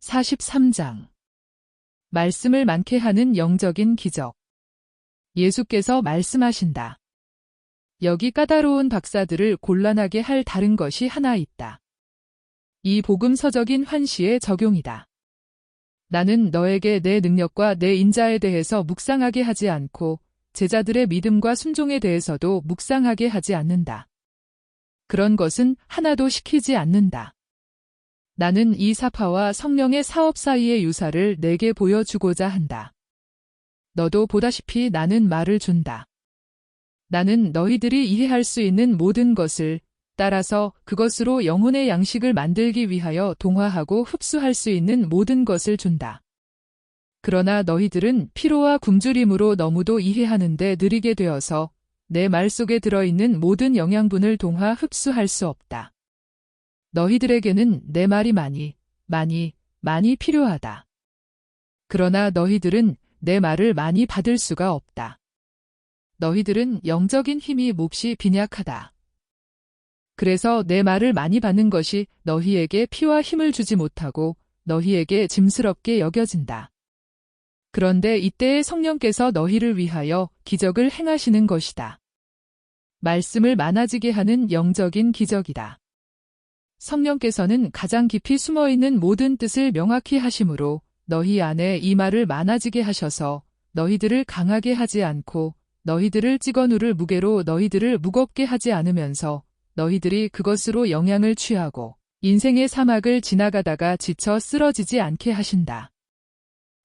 43장. 말씀을 많게 하는 영적인 기적. 예수께서 말씀하신다. 여기 까다로운 박사들을 곤란하게 할 다른 것이 하나 있다. 이 복음서적인 환시의 적용이다. 나는 너에게 내 능력과 내 인자에 대해서 묵상하게 하지 않고 제자들의 믿음과 순종에 대해서도 묵상하게 하지 않는다. 그런 것은 하나도 시키지 않는다. 나는 이 사파와 성령의 사업 사이의 유사를 내게 보여주고자 한다. 너도 보다시피 나는 말을 준다. 나는 너희들이 이해할 수 있는 모든 것을 따라서 그것으로 영혼의 양식을 만들기 위하여 동화하고 흡수할 수 있는 모든 것을 준다. 그러나 너희들은 피로와 굶주림으로 너무도 이해하는데 느리게 되어서 내 말 속에 들어있는 모든 영양분을 동화 흡수할 수 없다. 너희들에게는 내 말이 많이 필요하다. 그러나 너희들은 내 말을 많이 받을 수가 없다. 너희들은 영적인 힘이 몹시 빈약하다. 그래서 내 말을 많이 받는 것이 너희에게 피와 힘을 주지 못하고 너희에게 짐스럽게 여겨진다. 그런데 이때에 성령께서 너희를 위하여 기적을 행하시는 것이다. 말씀을 많아지게 하는 영적인 기적이다. 성령께서는 가장 깊이 숨어있는 모든 뜻을 명확히 하심으로 너희 안에 이 말을 많아지게 하셔서 너희들을 강하게 하지 않고 너희들을 찍어 누를 무게로 너희들을 무겁게 하지 않으면서 너희들이 그것으로 영향을 취하고 인생의 사막을 지나가다가 지쳐 쓰러지지 않게 하신다.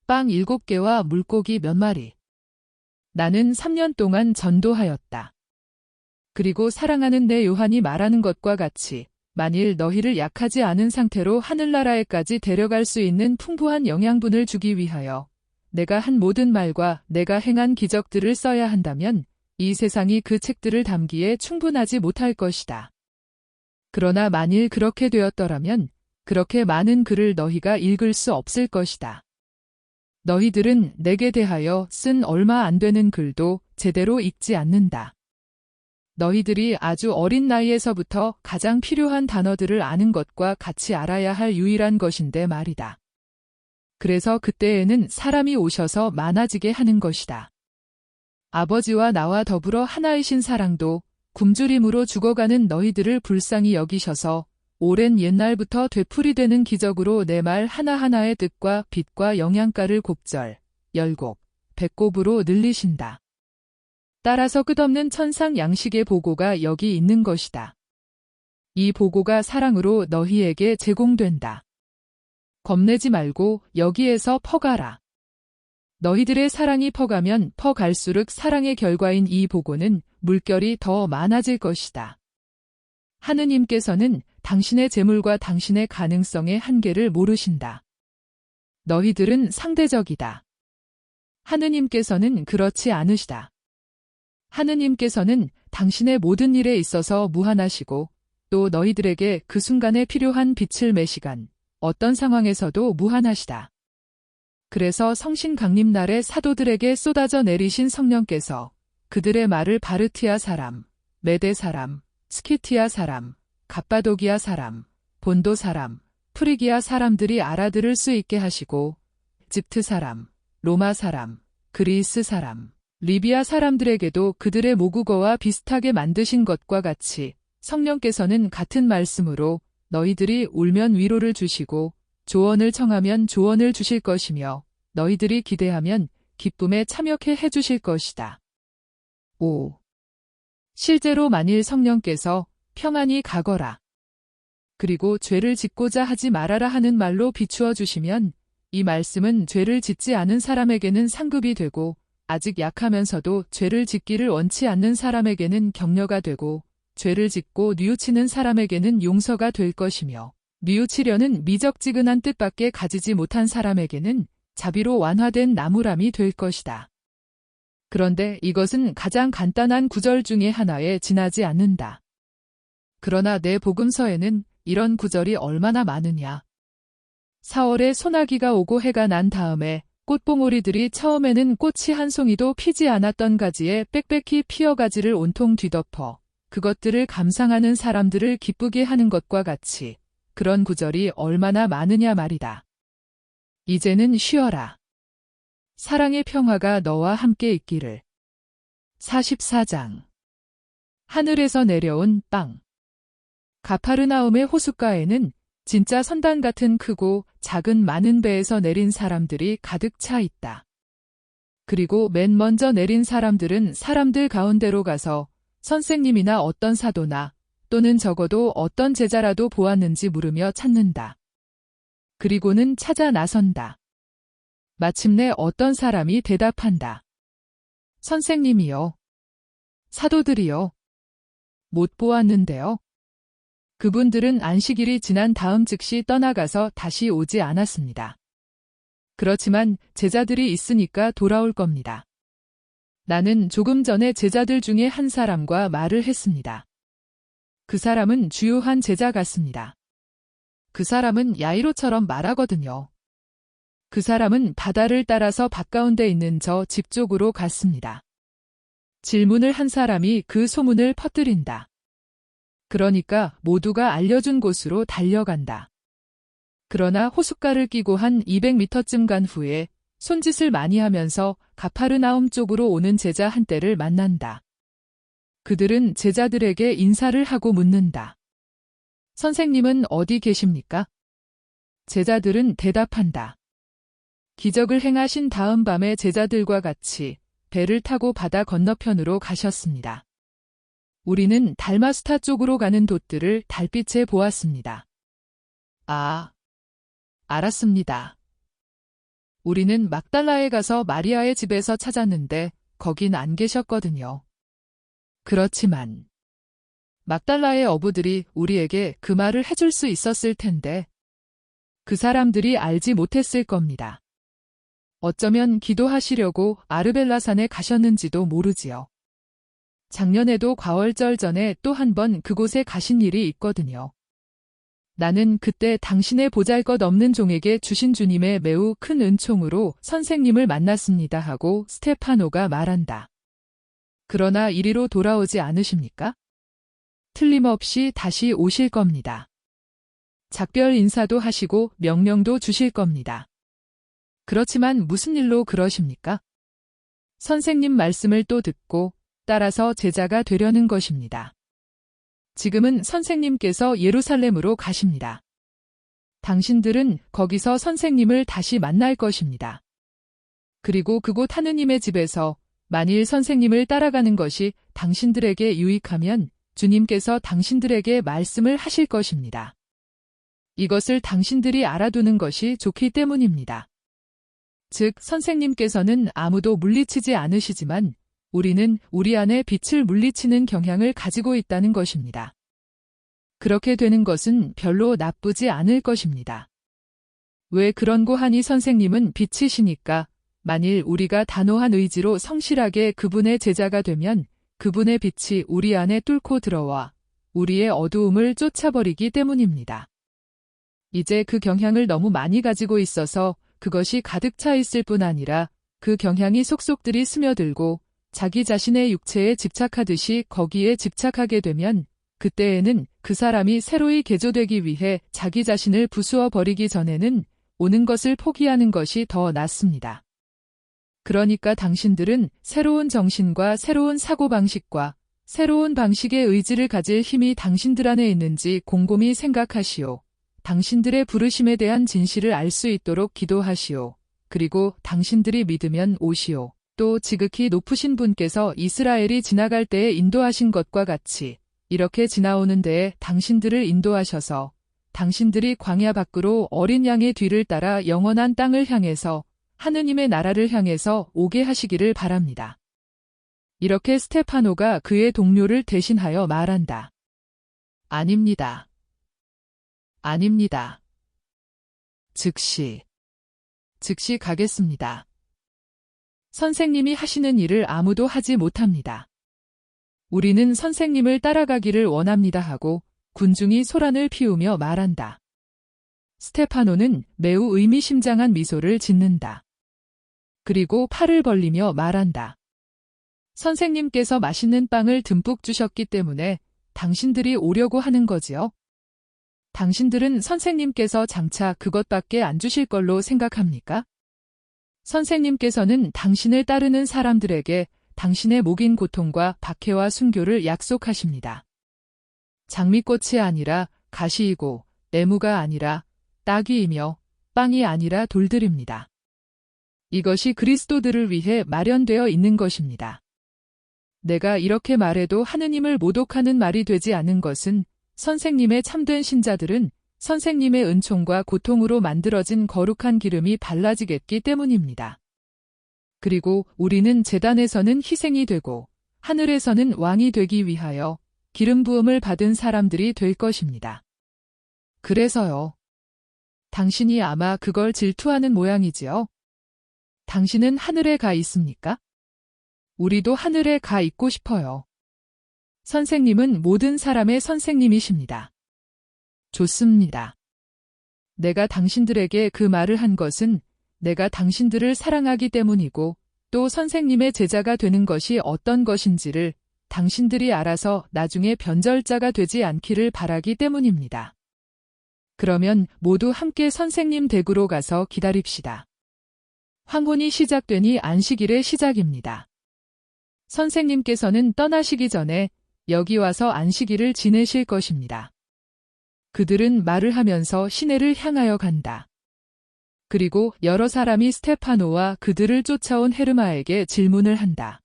빵 7개와 물고기 몇 마리. 나는 3년 동안 전도하였다. 그리고 사랑하는 내 요한이 말하는 것과 같이 만일 너희를 약하지 않은 상태로 하늘나라에까지 데려갈 수 있는 풍부한 영양분을 주기 위하여 내가 한 모든 말과 내가 행한 기적들을 써야 한다면 이 세상이 그 책들을 담기에 충분하지 못할 것이다. 그러나 만일 그렇게 되었더라면 그렇게 많은 글을 너희가 읽을 수 없을 것이다. 너희들은 내게 대하여 쓴 얼마 안 되는 글도 제대로 읽지 않는다. 너희들이 아주 어린 나이에서부터 가장 필요한 단어들을 아는 것과 같이 알아야 할 유일한 것인데 말이다. 그래서 그때에는 사람이 오셔서 많아지게 하는 것이다. 아버지와 나와 더불어 하나이신 사랑도 굶주림으로 죽어가는 너희들을 불쌍히 여기셔서 오랜 옛날부터 되풀이되는 기적으로 내 말 하나하나의 뜻과 빛과 영양가를 곱절, 열곱, 백곱으로 늘리신다. 따라서 끝없는 천상 양식의 보고가 여기 있는 것이다. 이 보고가 사랑으로 너희에게 제공된다. 겁내지 말고 여기에서 퍼가라. 너희들의 사랑이 퍼가면 퍼갈수록 사랑의 결과인 이 보고는 물결이 더 많아질 것이다. 하느님께서는 당신의 재물과 당신의 가능성의 한계를 모르신다. 너희들은 상대적이다. 하느님께서는 그렇지 않으시다. 하느님께서는 당신의 모든 일에 있어서 무한하시고 또 너희들에게 그 순간에 필요한 빛을 매시간 어떤 상황에서도 무한하시다. 그래서 성신 강림날에 사도들에게 쏟아져 내리신 성령께서 그들의 말을 바르티아 사람, 메데 사람, 스키티아 사람, 갑바도기아 사람, 본도 사람, 프리기아 사람들이 알아들을 수 있게 하시고 집트 사람, 로마 사람, 그리스 사람, 리비아 사람들에게도 그들의 모국어와 비슷하게 만드신 것과 같이 성령께서는 같은 말씀으로 너희들이 울면 위로를 주시고 조언을 청하면 조언을 주실 것이며 너희들이 기대하면 기쁨에 참여케 해주실 것이다. 5. 실제로 만일 성령께서 평안히 가거라. 그리고 죄를 짓고자 하지 말아라 하는 말로 비추어 주시면 이 말씀은 죄를 짓지 않은 사람에게는 상급이 되고 아직 약하면서도 죄를 짓기를 원치 않는 사람에게는 격려가 되고 죄를 짓고 뉘우치는 사람에게는 용서가 될 것이며 뉘우치려는 미적지근한 뜻밖에 가지지 못한 사람에게는 자비로 완화된 나무람이 될 것이다. 그런데 이것은 가장 간단한 구절 중에 하나에 지나지 않는다. 그러나 내 복음서에는 이런 구절이 얼마나 많으냐. 4월에 소나기가 오고 해가 난 다음에 꽃봉오리들이 처음에는 꽃이 한 송이도 피지 않았던 가지에 빽빽히 피어 가지를 온통 뒤덮어 그것들을 감상하는 사람들을 기쁘게 하는 것과 같이 그런 구절이 얼마나 많으냐 말이다. 이제는 쉬어라. 사랑의 평화가 너와 함께 있기를. 44장. 하늘에서 내려온 빵. 가파르나움의 호숫가에는 진짜 선단 같은 크고 작은 많은 배에서 내린 사람들이 가득 차 있다. 그리고 맨 먼저 내린 사람들은 사람들 가운데로 가서 선생님이나 어떤 사도나 또는 적어도 어떤 제자라도 보았는지 물으며 찾는다. 그리고는 찾아 나선다. 마침내 어떤 사람이 대답한다. 선생님이요. 사도들이요. 못 보았는데요. 그분들은 안식일이 지난 다음 즉시 떠나가서 다시 오지 않았습니다. 그렇지만 제자들이 있으니까 돌아올 겁니다. 나는 조금 전에 제자들 중에 한 사람과 말을 했습니다. 그 사람은 주요한 제자 같습니다. 그 사람은 야이로처럼 말하거든요. 그 사람은 바다를 따라서 밭가운데 있는 저 집 쪽으로 갔습니다. 질문을 한 사람이 그 소문을 퍼뜨린다. 그러니까 모두가 알려준 곳으로 달려간다. 그러나 호숫가를 끼고 한 200m쯤 간 후에 손짓을 많이 하면서 가파르나움 쪽으로 오는 제자 한떼를 만난다. 그들은 제자들에게 인사를 하고 묻는다. 선생님은 어디 계십니까? 제자들은 대답한다. 기적을 행하신 다음 밤에 제자들과 같이 배를 타고 바다 건너편으로 가셨습니다. 우리는 달마스타 쪽으로 가는 돛들을 달빛에 보았습니다. 아, 알았습니다. 우리는 막달라에 가서 마리아의 집에서 찾았는데 거긴 안 계셨거든요. 그렇지만 막달라의 어부들이 우리에게 그 말을 해줄 수 있었을 텐데 그 사람들이 알지 못했을 겁니다. 어쩌면 기도하시려고 아르벨라 산에 가셨는지도 모르지요. 작년에도 과월절 전에 또 한 번 그곳에 가신 일이 있거든요. 나는 그때 당신의 보잘것없는 종에게 주신 주님의 매우 큰 은총으로 선생님을 만났습니다 하고 스테파노가 말한다. 그러나 이리로 돌아오지 않으십니까? 틀림없이 다시 오실 겁니다. 작별 인사도 하시고 명령도 주실 겁니다. 그렇지만 무슨 일로 그러십니까? 선생님 말씀을 또 듣고 따라서 제자가 되려는 것입니다. 지금은 선생님께서 예루살렘으로 가십니다. 당신들은 거기서 선생님을 다시 만날 것입니다. 그리고 그곳 하느님의 집에서 만일 선생님을 따라가는 것이 당신들에게 유익하면 주님께서 당신들에게 말씀을 하실 것입니다. 이것을 당신들이 알아두는 것이 좋기 때문입니다. 즉, 선생님께서는 아무도 물리치지 않으시지만 우리는 우리 안에 빛을 물리치는 경향을 가지고 있다는 것입니다. 그렇게 되는 것은 별로 나쁘지 않을 것입니다. 왜 그런고 하니 선생님은 빛이시니까 만일 우리가 단호한 의지로 성실하게 그분의 제자가 되면 그분의 빛이 우리 안에 뚫고 들어와 우리의 어두움을 쫓아버리기 때문입니다. 이제 그 경향을 너무 많이 가지고 있어서 그것이 가득 차 있을 뿐 아니라 그 경향이 속속들이 스며들고 자기 자신의 육체에 집착하듯이 거기에 집착하게 되면 그때에는 그 사람이 새로이 개조되기 위해 자기 자신을 부수어 버리기 전에는 오는 것을 포기하는 것이 더 낫습니다. 그러니까 당신들은 새로운 정신과 새로운 사고방식과 새로운 방식의 의지를 가질 힘이 당신들 안에 있는지 곰곰이 생각하시오. 당신들의 부르심에 대한 진실을 알 수 있도록 기도하시오. 그리고 당신들이 믿으면 오시오. 또 지극히 높으신 분께서 이스라엘이 지나갈 때에 인도하신 것과 같이 이렇게 지나오는 데에 당신들을 인도하셔서 당신들이 광야 밖으로 어린 양의 뒤를 따라 영원한 땅을 향해서 하느님의 나라를 향해서 오게 하시기를 바랍니다. 이렇게 스테파노가 그의 동료를 대신하여 말한다. 아닙니다. 아닙니다. 즉시 가겠습니다. 선생님이 하시는 일을 아무도 하지 못합니다. 우리는 선생님을 따라가기를 원합니다 하고 군중이 소란을 피우며 말한다. 스테파노는 매우 의미심장한 미소를 짓는다. 그리고 팔을 벌리며 말한다. 선생님께서 맛있는 빵을 듬뿍 주셨기 때문에 당신들이 오려고 하는 거지요? 당신들은 선생님께서 장차 그것밖에 안 주실 걸로 생각합니까? 선생님께서는 당신을 따르는 사람들에게 당신의 목인 고통과 박해와 순교를 약속하십니다. 장미꽃이 아니라 가시이고 애무가 아니라 따귀이며 빵이 아니라 돌들입니다. 이것이 그리스도들을 위해 마련되어 있는 것입니다. 내가 이렇게 말해도 하느님을 모독하는 말이 되지 않은 것은 선생님의 참된 신자들은 선생님의 은총과 고통으로 만들어진 거룩한 기름이 발라지겠기 때문입니다. 그리고 우리는 제단에서는 희생이 되고 하늘에서는 왕이 되기 위하여 기름 부음을 받은 사람들이 될 것입니다. 그래서요. 당신이 아마 그걸 질투하는 모양이지요. 당신은 하늘에 가 있습니까? 우리도 하늘에 가 있고 싶어요. 선생님은 모든 사람의 선생님이십니다. 좋습니다. 내가 당신들에게 그 말을 한 것은 내가 당신들을 사랑하기 때문이고 또 선생님의 제자가 되는 것이 어떤 것인지를 당신들이 알아서 나중에 변절자가 되지 않기를 바라기 때문입니다. 그러면 모두 함께 선생님 댁으로 가서 기다립시다. 황혼이 시작되니 안식일의 시작입니다. 선생님께서는 떠나시기 전에 여기 와서 안식일을 지내실 것입니다. 그들은 말을 하면서 시내를 향하여 간다. 그리고 여러 사람이 스테파노와 그들을 쫓아온 헤르마에게 질문을 한다.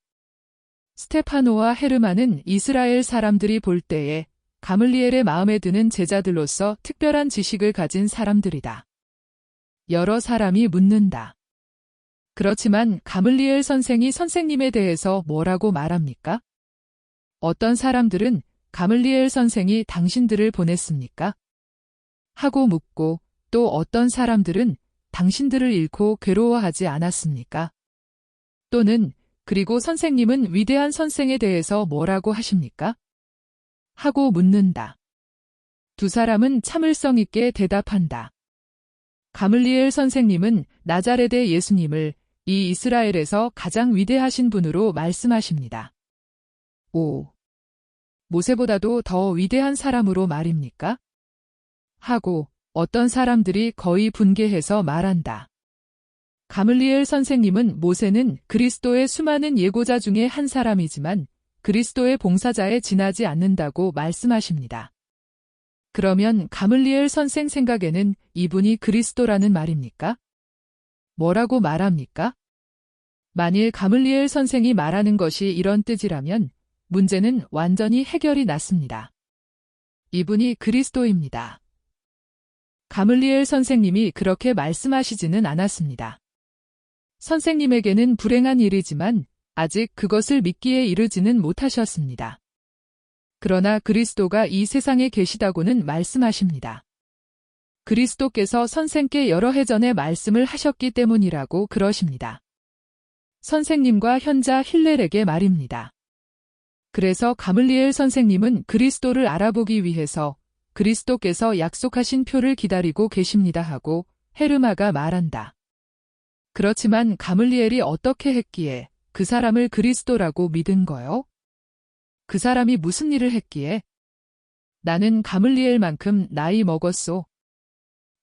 스테파노와 헤르마는 이스라엘 사람들이 볼 때에 가물리엘의 마음에 드는 제자들로서 특별한 지식을 가진 사람들이다. 여러 사람이 묻는다. 그렇지만 가물리엘 선생이 선생님에 대해서 뭐라고 말합니까? 어떤 사람들은 가물리엘 선생이 당신들을 보냈습니까? 하고 묻고 또 어떤 사람들은 당신들을 잃고 괴로워하지 않았습니까? 또는 그리고 선생님은 위대한 선생에 대해서 뭐라고 하십니까? 하고 묻는다. 두 사람은 참을성 있게 대답한다. 가물리엘 선생님은 나자렛의 예수님을 이 이스라엘에서 가장 위대하신 분으로 말씀하십니다. 오, 모세보다도 더 위대한 사람으로 말입니까? 하고 어떤 사람들이 거의 분개해서 말한다. 가물리엘 선생님은 모세는 그리스도의 수많은 예고자 중에 한 사람이지만 그리스도의 봉사자에 지나지 않는다고 말씀하십니다. 그러면 가물리엘 선생 생각에는 이분이 그리스도라는 말입니까? 뭐라고 말합니까? 만일 가물리엘 선생이 말하는 것이 이런 뜻이라면 문제는 완전히 해결이 났습니다. 이분이 그리스도입니다. 가물리엘 선생님이 그렇게 말씀하시지는 않았습니다. 선생님에게는 불행한 일이지만 아직 그것을 믿기에 이르지는 못하셨습니다. 그러나 그리스도가 이 세상에 계시다고는 말씀하십니다. 그리스도께서 선생께 여러 해 전에 말씀을 하셨기 때문이라고 그러십니다. 선생님과 현자 힐렐에게 말입니다. 그래서 가물리엘 선생님은 그리스도를 알아보기 위해서 그리스도께서 약속하신 표를 기다리고 계십니다 하고 헤르마가 말한다. 그렇지만 가물리엘이 어떻게 했기에 그 사람을 그리스도라고 믿은 거요? 그 사람이 무슨 일을 했기에? 나는 가물리엘만큼 나이 먹었소.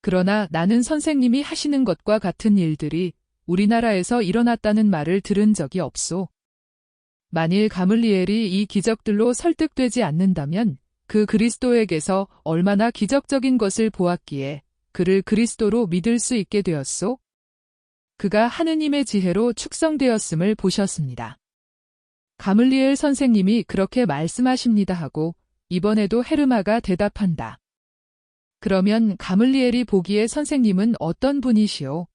그러나 나는 선생님이 하시는 것과 같은 일들이 우리나라에서 일어났다는 말을 들은 적이 없소. 만일 가물리엘이 이 기적들로 설득되지 않는다면 그 그리스도에게서 얼마나 기적적인 것을 보았기에 그를 그리스도로 믿을 수 있게 되었소? 그가 하느님의 지혜로 축성되었음을 보셨습니다. 가물리엘 선생님이 그렇게 말씀하십니다 하고 이번에도 헤르마가 대답한다. 그러면 가물리엘이 보기에 선생님은 어떤 분이시오?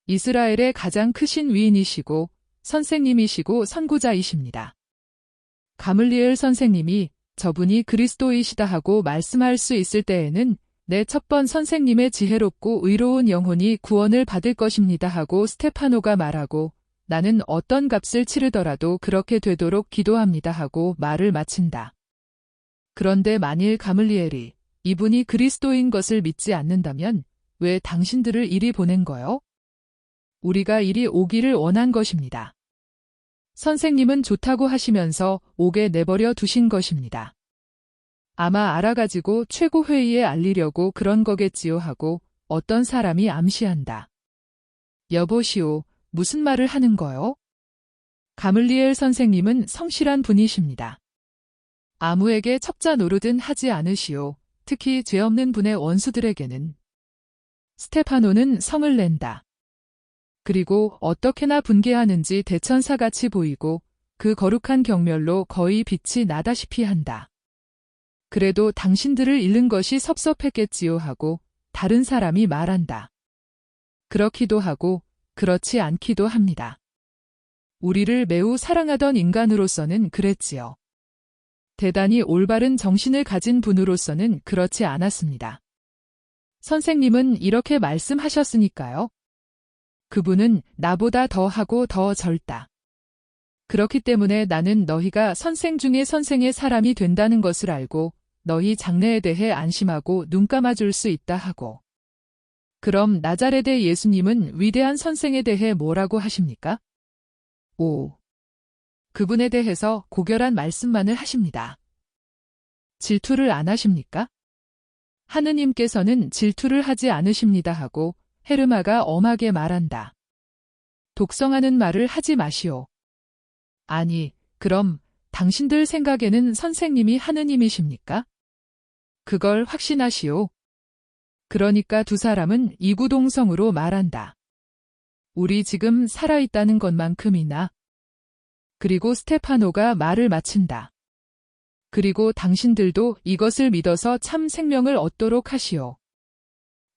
이스라엘의 가장 크신 위인이시고 선생님이시고 선구자이십니다. 가물리엘 선생님이 저분이 그리스도이시다 하고 말씀할 수 있을 때에는 내 첫 번 선생님의 지혜롭고 의로운 영혼이 구원을 받을 것입니다 하고 스테파노가 말하고 나는 어떤 값을 치르더라도 그렇게 되도록 기도합니다 하고 말을 마친다. 그런데 만일 가물리엘이 이분이 그리스도인 것을 믿지 않는다면 왜 당신들을 이리 보낸 거요? 우리가 이리 오기를 원한 것입니다. 선생님은 좋다고 하시면서 오게 내버려 두신 것입니다. 아마 알아가지고 최고회의에 알리려고 그런 거겠지요 하고 어떤 사람이 암시한다. 여보시오, 무슨 말을 하는 거요? 가물리엘 선생님은 성실한 분이십니다. 아무에게 첩자 노릇은 하지 않으시오. 특히 죄 없는 분의 원수들에게는. 스테파노는 성을 낸다. 그리고 어떻게나 분개하는지 대천사같이 보이고 그 거룩한 경멸로 거의 빛이 나다시피 한다. 그래도 당신들을 잃는 것이 섭섭했겠지요 하고 다른 사람이 말한다. 그렇기도 하고 그렇지 않기도 합니다. 우리를 매우 사랑하던 인간으로서는 그랬지요. 대단히 올바른 정신을 가진 분으로서는 그렇지 않았습니다. 선생님은 이렇게 말씀하셨으니까요. 그분은 나보다 더 하고 더 젊다. 그렇기 때문에 나는 너희가 선생 중에 선생의 사람이 된다는 것을 알고 너희 장래에 대해 안심하고 눈 감아줄 수 있다 하고. 그럼 나자렛의 예수님은 위대한 선생에 대해 뭐라고 하십니까? 오. 그분에 대해서 고결한 말씀만을 하십니다. 질투를 안 하십니까? 하느님께서는 질투를 하지 않으십니다 하고 헤르마가 엄하게 말한다. 독성하는 말을 하지 마시오. 아니, 그럼 당신들 생각에는 선생님이 하느님이십니까? 그걸 확신하시오. 그러니까 두 사람은 이구동성으로 말한다. 우리 지금 살아있다는 것만큼이나. 그리고 스테파노가 말을 마친다. 그리고 당신들도 이것을 믿어서 참 생명을 얻도록 하시오.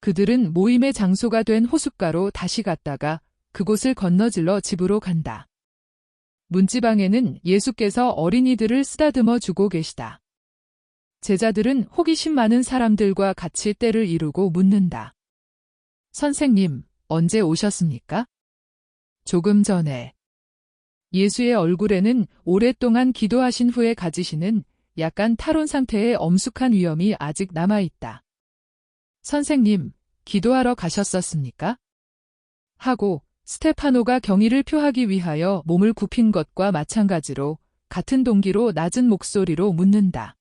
그들은 모임의 장소가 된 호숫가로 다시 갔다가 그곳을 건너질러 집으로 간다. 문지방에는 예수께서 어린이들을 쓰다듬어 주고 계시다. 제자들은 호기심 많은 사람들과 같이 때를 이루고 묻는다. 선생님, 언제 오셨습니까? 조금 전에. 예수의 얼굴에는 오랫동안 기도하신 후에 가지시는 약간 탈원 상태의 엄숙한 위엄이 아직 남아있다. 선생님, 기도하러 가셨었습니까? 하고 스테파노가 경의를 표하기 위하여 몸을 굽힌 것과 마찬가지로 같은 동기로 낮은 목소리로 묻는다.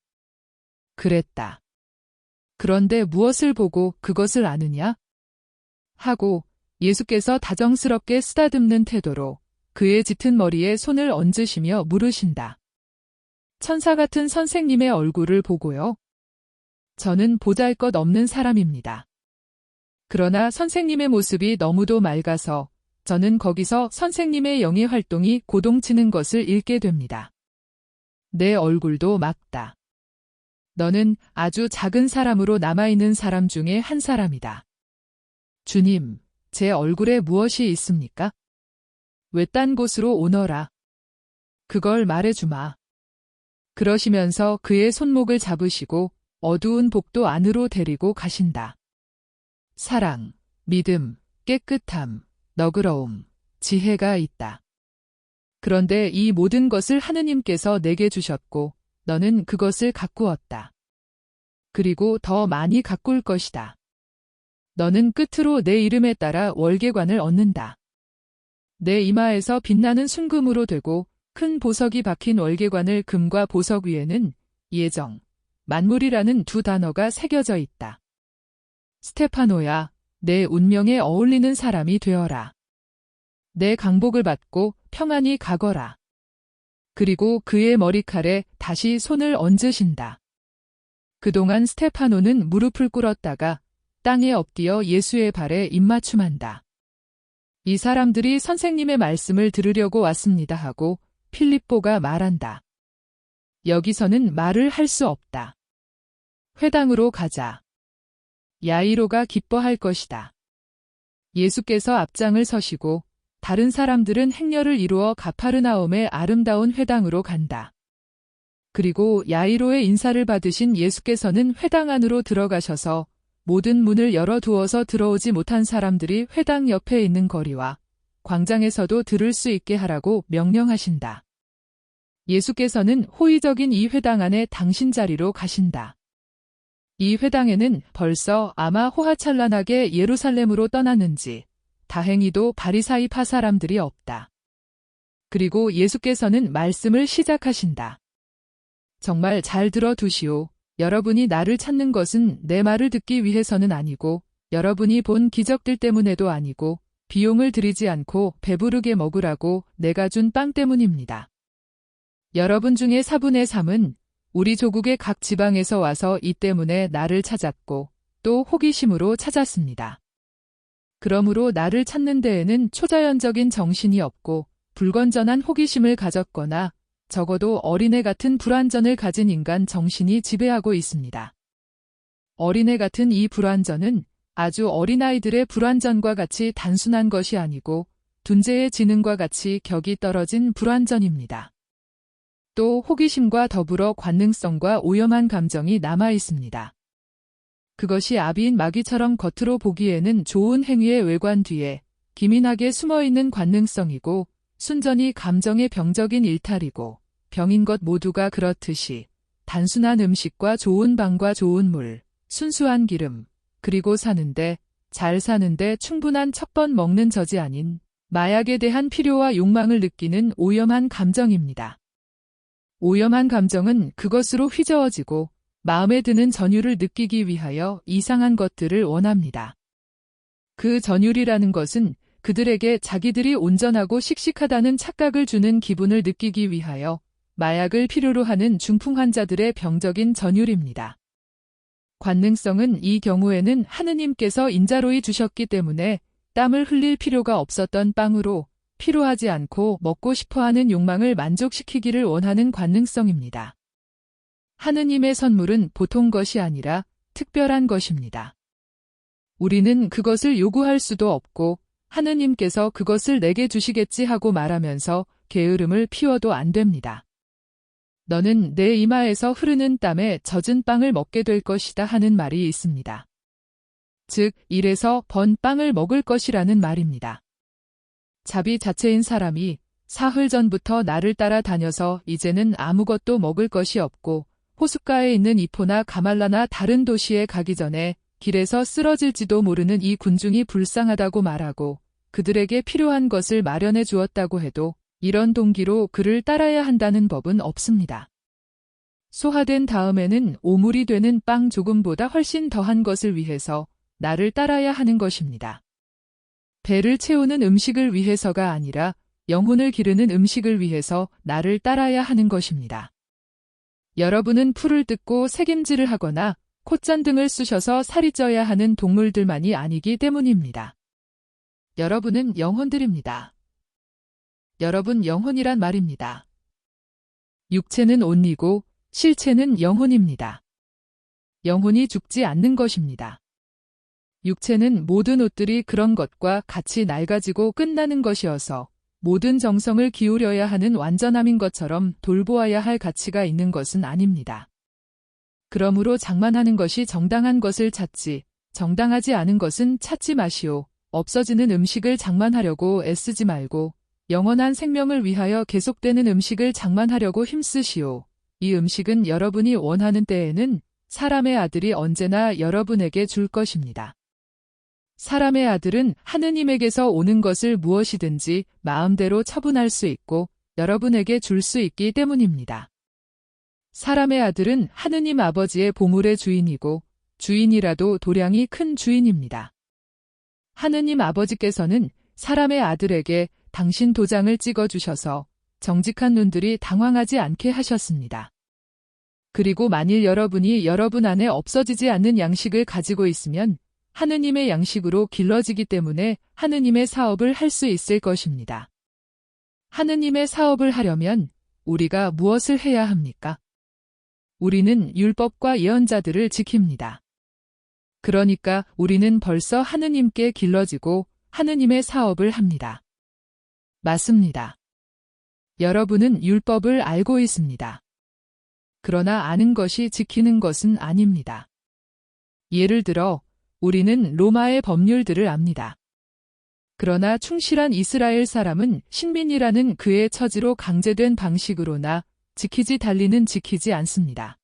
그랬다. 그런데 무엇을 보고 그것을 아느냐? 하고 예수께서 다정스럽게 쓰다듬는 태도로 그의 짙은 머리에 손을 얹으시며 물으신다. 천사 같은 선생님의 얼굴을 보고요. 저는 보잘것없는 사람입니다. 그러나 선생님의 모습이 너무도 맑아서 저는 거기서 선생님의 영의 활동이 고동치는 것을 읽게 됩니다. 내 얼굴도 맑다. 너는 아주 작은 사람으로 남아있는 사람 중에 한 사람이다. 주님, 제 얼굴에 무엇이 있습니까? 외딴 곳으로 오너라. 그걸 말해주마. 그러시면서 그의 손목을 잡으시고 어두운 복도 안으로 데리고 가신다. 사랑, 믿음, 깨끗함, 너그러움, 지혜가 있다. 그런데 이 모든 것을 하느님께서 내게 주셨고 너는 그것을 가꾸었다. 그리고 더 많이 가꿀 것이다. 너는 끝으로 내 이름에 따라 월계관을 얻는다. 내 이마에서 빛나는 순금으로 되고 큰 보석이 박힌 월계관을 금과 보석 위에는 예정, 만물이라는 두 단어가 새겨져 있다. 스테파노야, 내 운명에 어울리는 사람이 되어라. 내 강복을 받고 평안히 가거라. 그리고 그의 머리칼에 다시 손을 얹으신다. 그동안 스테파노는 무릎을 꿇었다가 땅에 엎드려 예수의 발에 입맞춤한다. 이 사람들이 선생님의 말씀을 들으려고 왔습니다 하고 필립보가 말한다. 여기서는 말을 할 수 없다. 회당으로 가자. 야이로가 기뻐할 것이다. 예수께서 앞장을 서시고 다른 사람들은 행렬을 이루어 가파르나움의 아름다운 회당으로 간다. 그리고 야이로의 인사를 받으신 예수께서는 회당 안으로 들어가셔서 모든 문을 열어두어서 들어오지 못한 사람들이 회당 옆에 있는 거리와 광장에서도 들을 수 있게 하라고 명령하신다. 예수께서는 호의적인 이 회당 안에 당신 자리로 가신다. 이 회당에는 벌써 아마 호화찬란하게 예루살렘으로 떠났는지 다행히도 바리사이파 사람들이 없다. 그리고 예수께서는 말씀을 시작하신다. 정말 잘 들어두시오. 여러분이 나를 찾는 것은 내 말을 듣기 위해서는 아니고 여러분이 본 기적들 때문에도 아니고 비용을 들이지 않고 배부르게 먹으라고 내가 준 빵 때문입니다. 여러분 중에 4분의 3은 우리 조국의 각 지방에서 와서 이 때문에 나를 찾았고 또 호기심으로 찾았습니다. 그러므로 나를 찾는 데에는 초자연적인 정신이 없고 불건전한 호기심을 가졌거나 적어도 어린애 같은 불완전을 가진 인간 정신이 지배하고 있습니다. 어린애 같은 이 불완전은 아주 어린아이들의 불완전과 같이 단순한 것이 아니고 둔재의 지능과 같이 격이 떨어진 불완전입니다. 또 호기심과 더불어 관능성과 오염한 감정이 남아 있습니다. 그것이 아비인 마귀처럼 겉으로 보기에는 좋은 행위의 외관 뒤에 기민하게 숨어있는 관능성이고 순전히 감정의 병적인 일탈이고 병인 것 모두가 그렇듯이 단순한 음식과 좋은 방과 좋은 물, 순수한 기름, 그리고 잘 사는데 충분한 첫 번 먹는 젖이 아닌 마약에 대한 필요와 욕망을 느끼는 오염한 감정입니다. 오염한 감정은 그것으로 휘저어지고 마음에 드는 전율을 느끼기 위하여 이상한 것들을 원합니다. 그 전율이라는 것은 그들에게 자기들이 온전하고 씩씩하다는 착각을 주는 기분을 느끼기 위하여 마약을 필요로 하는 중풍 환자들의 병적인 전율입니다. 관능성은 이 경우에는 하느님께서 인자로이 주셨기 때문에 땀을 흘릴 필요가 없었던 빵으로 필요하지 않고 먹고 싶어하는 욕망을 만족시키기를 원하는 관능성입니다. 하느님의 선물은 보통 것이 아니라 특별한 것입니다. 우리는 그것을 요구할 수도 없고 하느님께서 그것을 내게 주시겠지 하고 말하면서 게으름을 피워도 안 됩니다. 너는 내 이마에서 흐르는 땀에 젖은 빵을 먹게 될 것이다 하는 말이 있습니다. 즉, 이래서 번 빵을 먹을 것이라는 말입니다. 자비 자체인 사람이 사흘 전부터 나를 따라 다녀서 이제는 아무것도 먹을 것이 없고 호숫가에 있는 이포나 가말라나 다른 도시에 가기 전에 길에서 쓰러질지도 모르는 이 군중이 불쌍하다고 말하고 그들에게 필요한 것을 마련해 주었다고 해도 이런 동기로 그를 따라야 한다는 법은 없습니다. 소화된 다음에는 오물이 되는 빵 조금보다 훨씬 더한 것을 위해서 나를 따라야 하는 것입니다. 배를 채우는 음식을 위해서가 아니라 영혼을 기르는 음식을 위해서 나를 따라야 하는 것입니다. 여러분은 풀을 뜯고 새김질을 하거나 콧잔등을 쑤셔서 살이 쪄야 하는 동물들만이 아니기 때문입니다. 여러분은 영혼들입니다. 여러분 영혼이란 말입니다. 육체는 옷이고 실체는 영혼입니다. 영혼이 죽지 않는 것입니다. 육체는 모든 옷들이 그런 것과 같이 낡아지고 끝나는 것이어서 모든 정성을 기울여야 하는 완전함인 것처럼 돌보아야 할 가치가 있는 것은 아닙니다. 그러므로 장만하는 것이 정당한 것을 찾지, 정당하지 않은 것은 찾지 마시오. 없어지는 음식을 장만하려고 애쓰지 말고 영원한 생명을 위하여 계속되는 음식을 장만하려고 힘쓰시오. 이 음식은 여러분이 원하는 때에는 사람의 아들이 언제나 여러분에게 줄 것입니다. 사람의 아들은 하느님에게서 오는 것을 무엇이든지 마음대로 처분할 수 있고 여러분에게 줄 수 있기 때문입니다. 사람의 아들은 하느님 아버지의 보물의 주인이고 주인이라도 도량이 큰 주인입니다. 하느님 아버지께서는 사람의 아들에게 당신 도장을 찍어주셔서 정직한 눈들이 당황하지 않게 하셨습니다. 그리고 만일 여러분이 여러분 안에 없어지지 않는 양식을 가지고 있으면 하느님의 양식으로 길러지기 때문에 하느님의 사업을 할 수 있을 것입니다. 하느님의 사업을 하려면 우리가 무엇을 해야 합니까? 우리는 율법과 예언자들을 지킵니다. 그러니까 우리는 벌써 하느님께 길러지고 하느님의 사업을 합니다. 맞습니다. 여러분은 율법을 알고 있습니다. 그러나 아는 것이 지키는 것은 아닙니다. 예를 들어 우리는 로마의 법률들을 압니다. 그러나 충실한 이스라엘 사람은 신민이라는 그의 처지로 강제된 방식으로나 지키지 달리는 지키지 않습니다.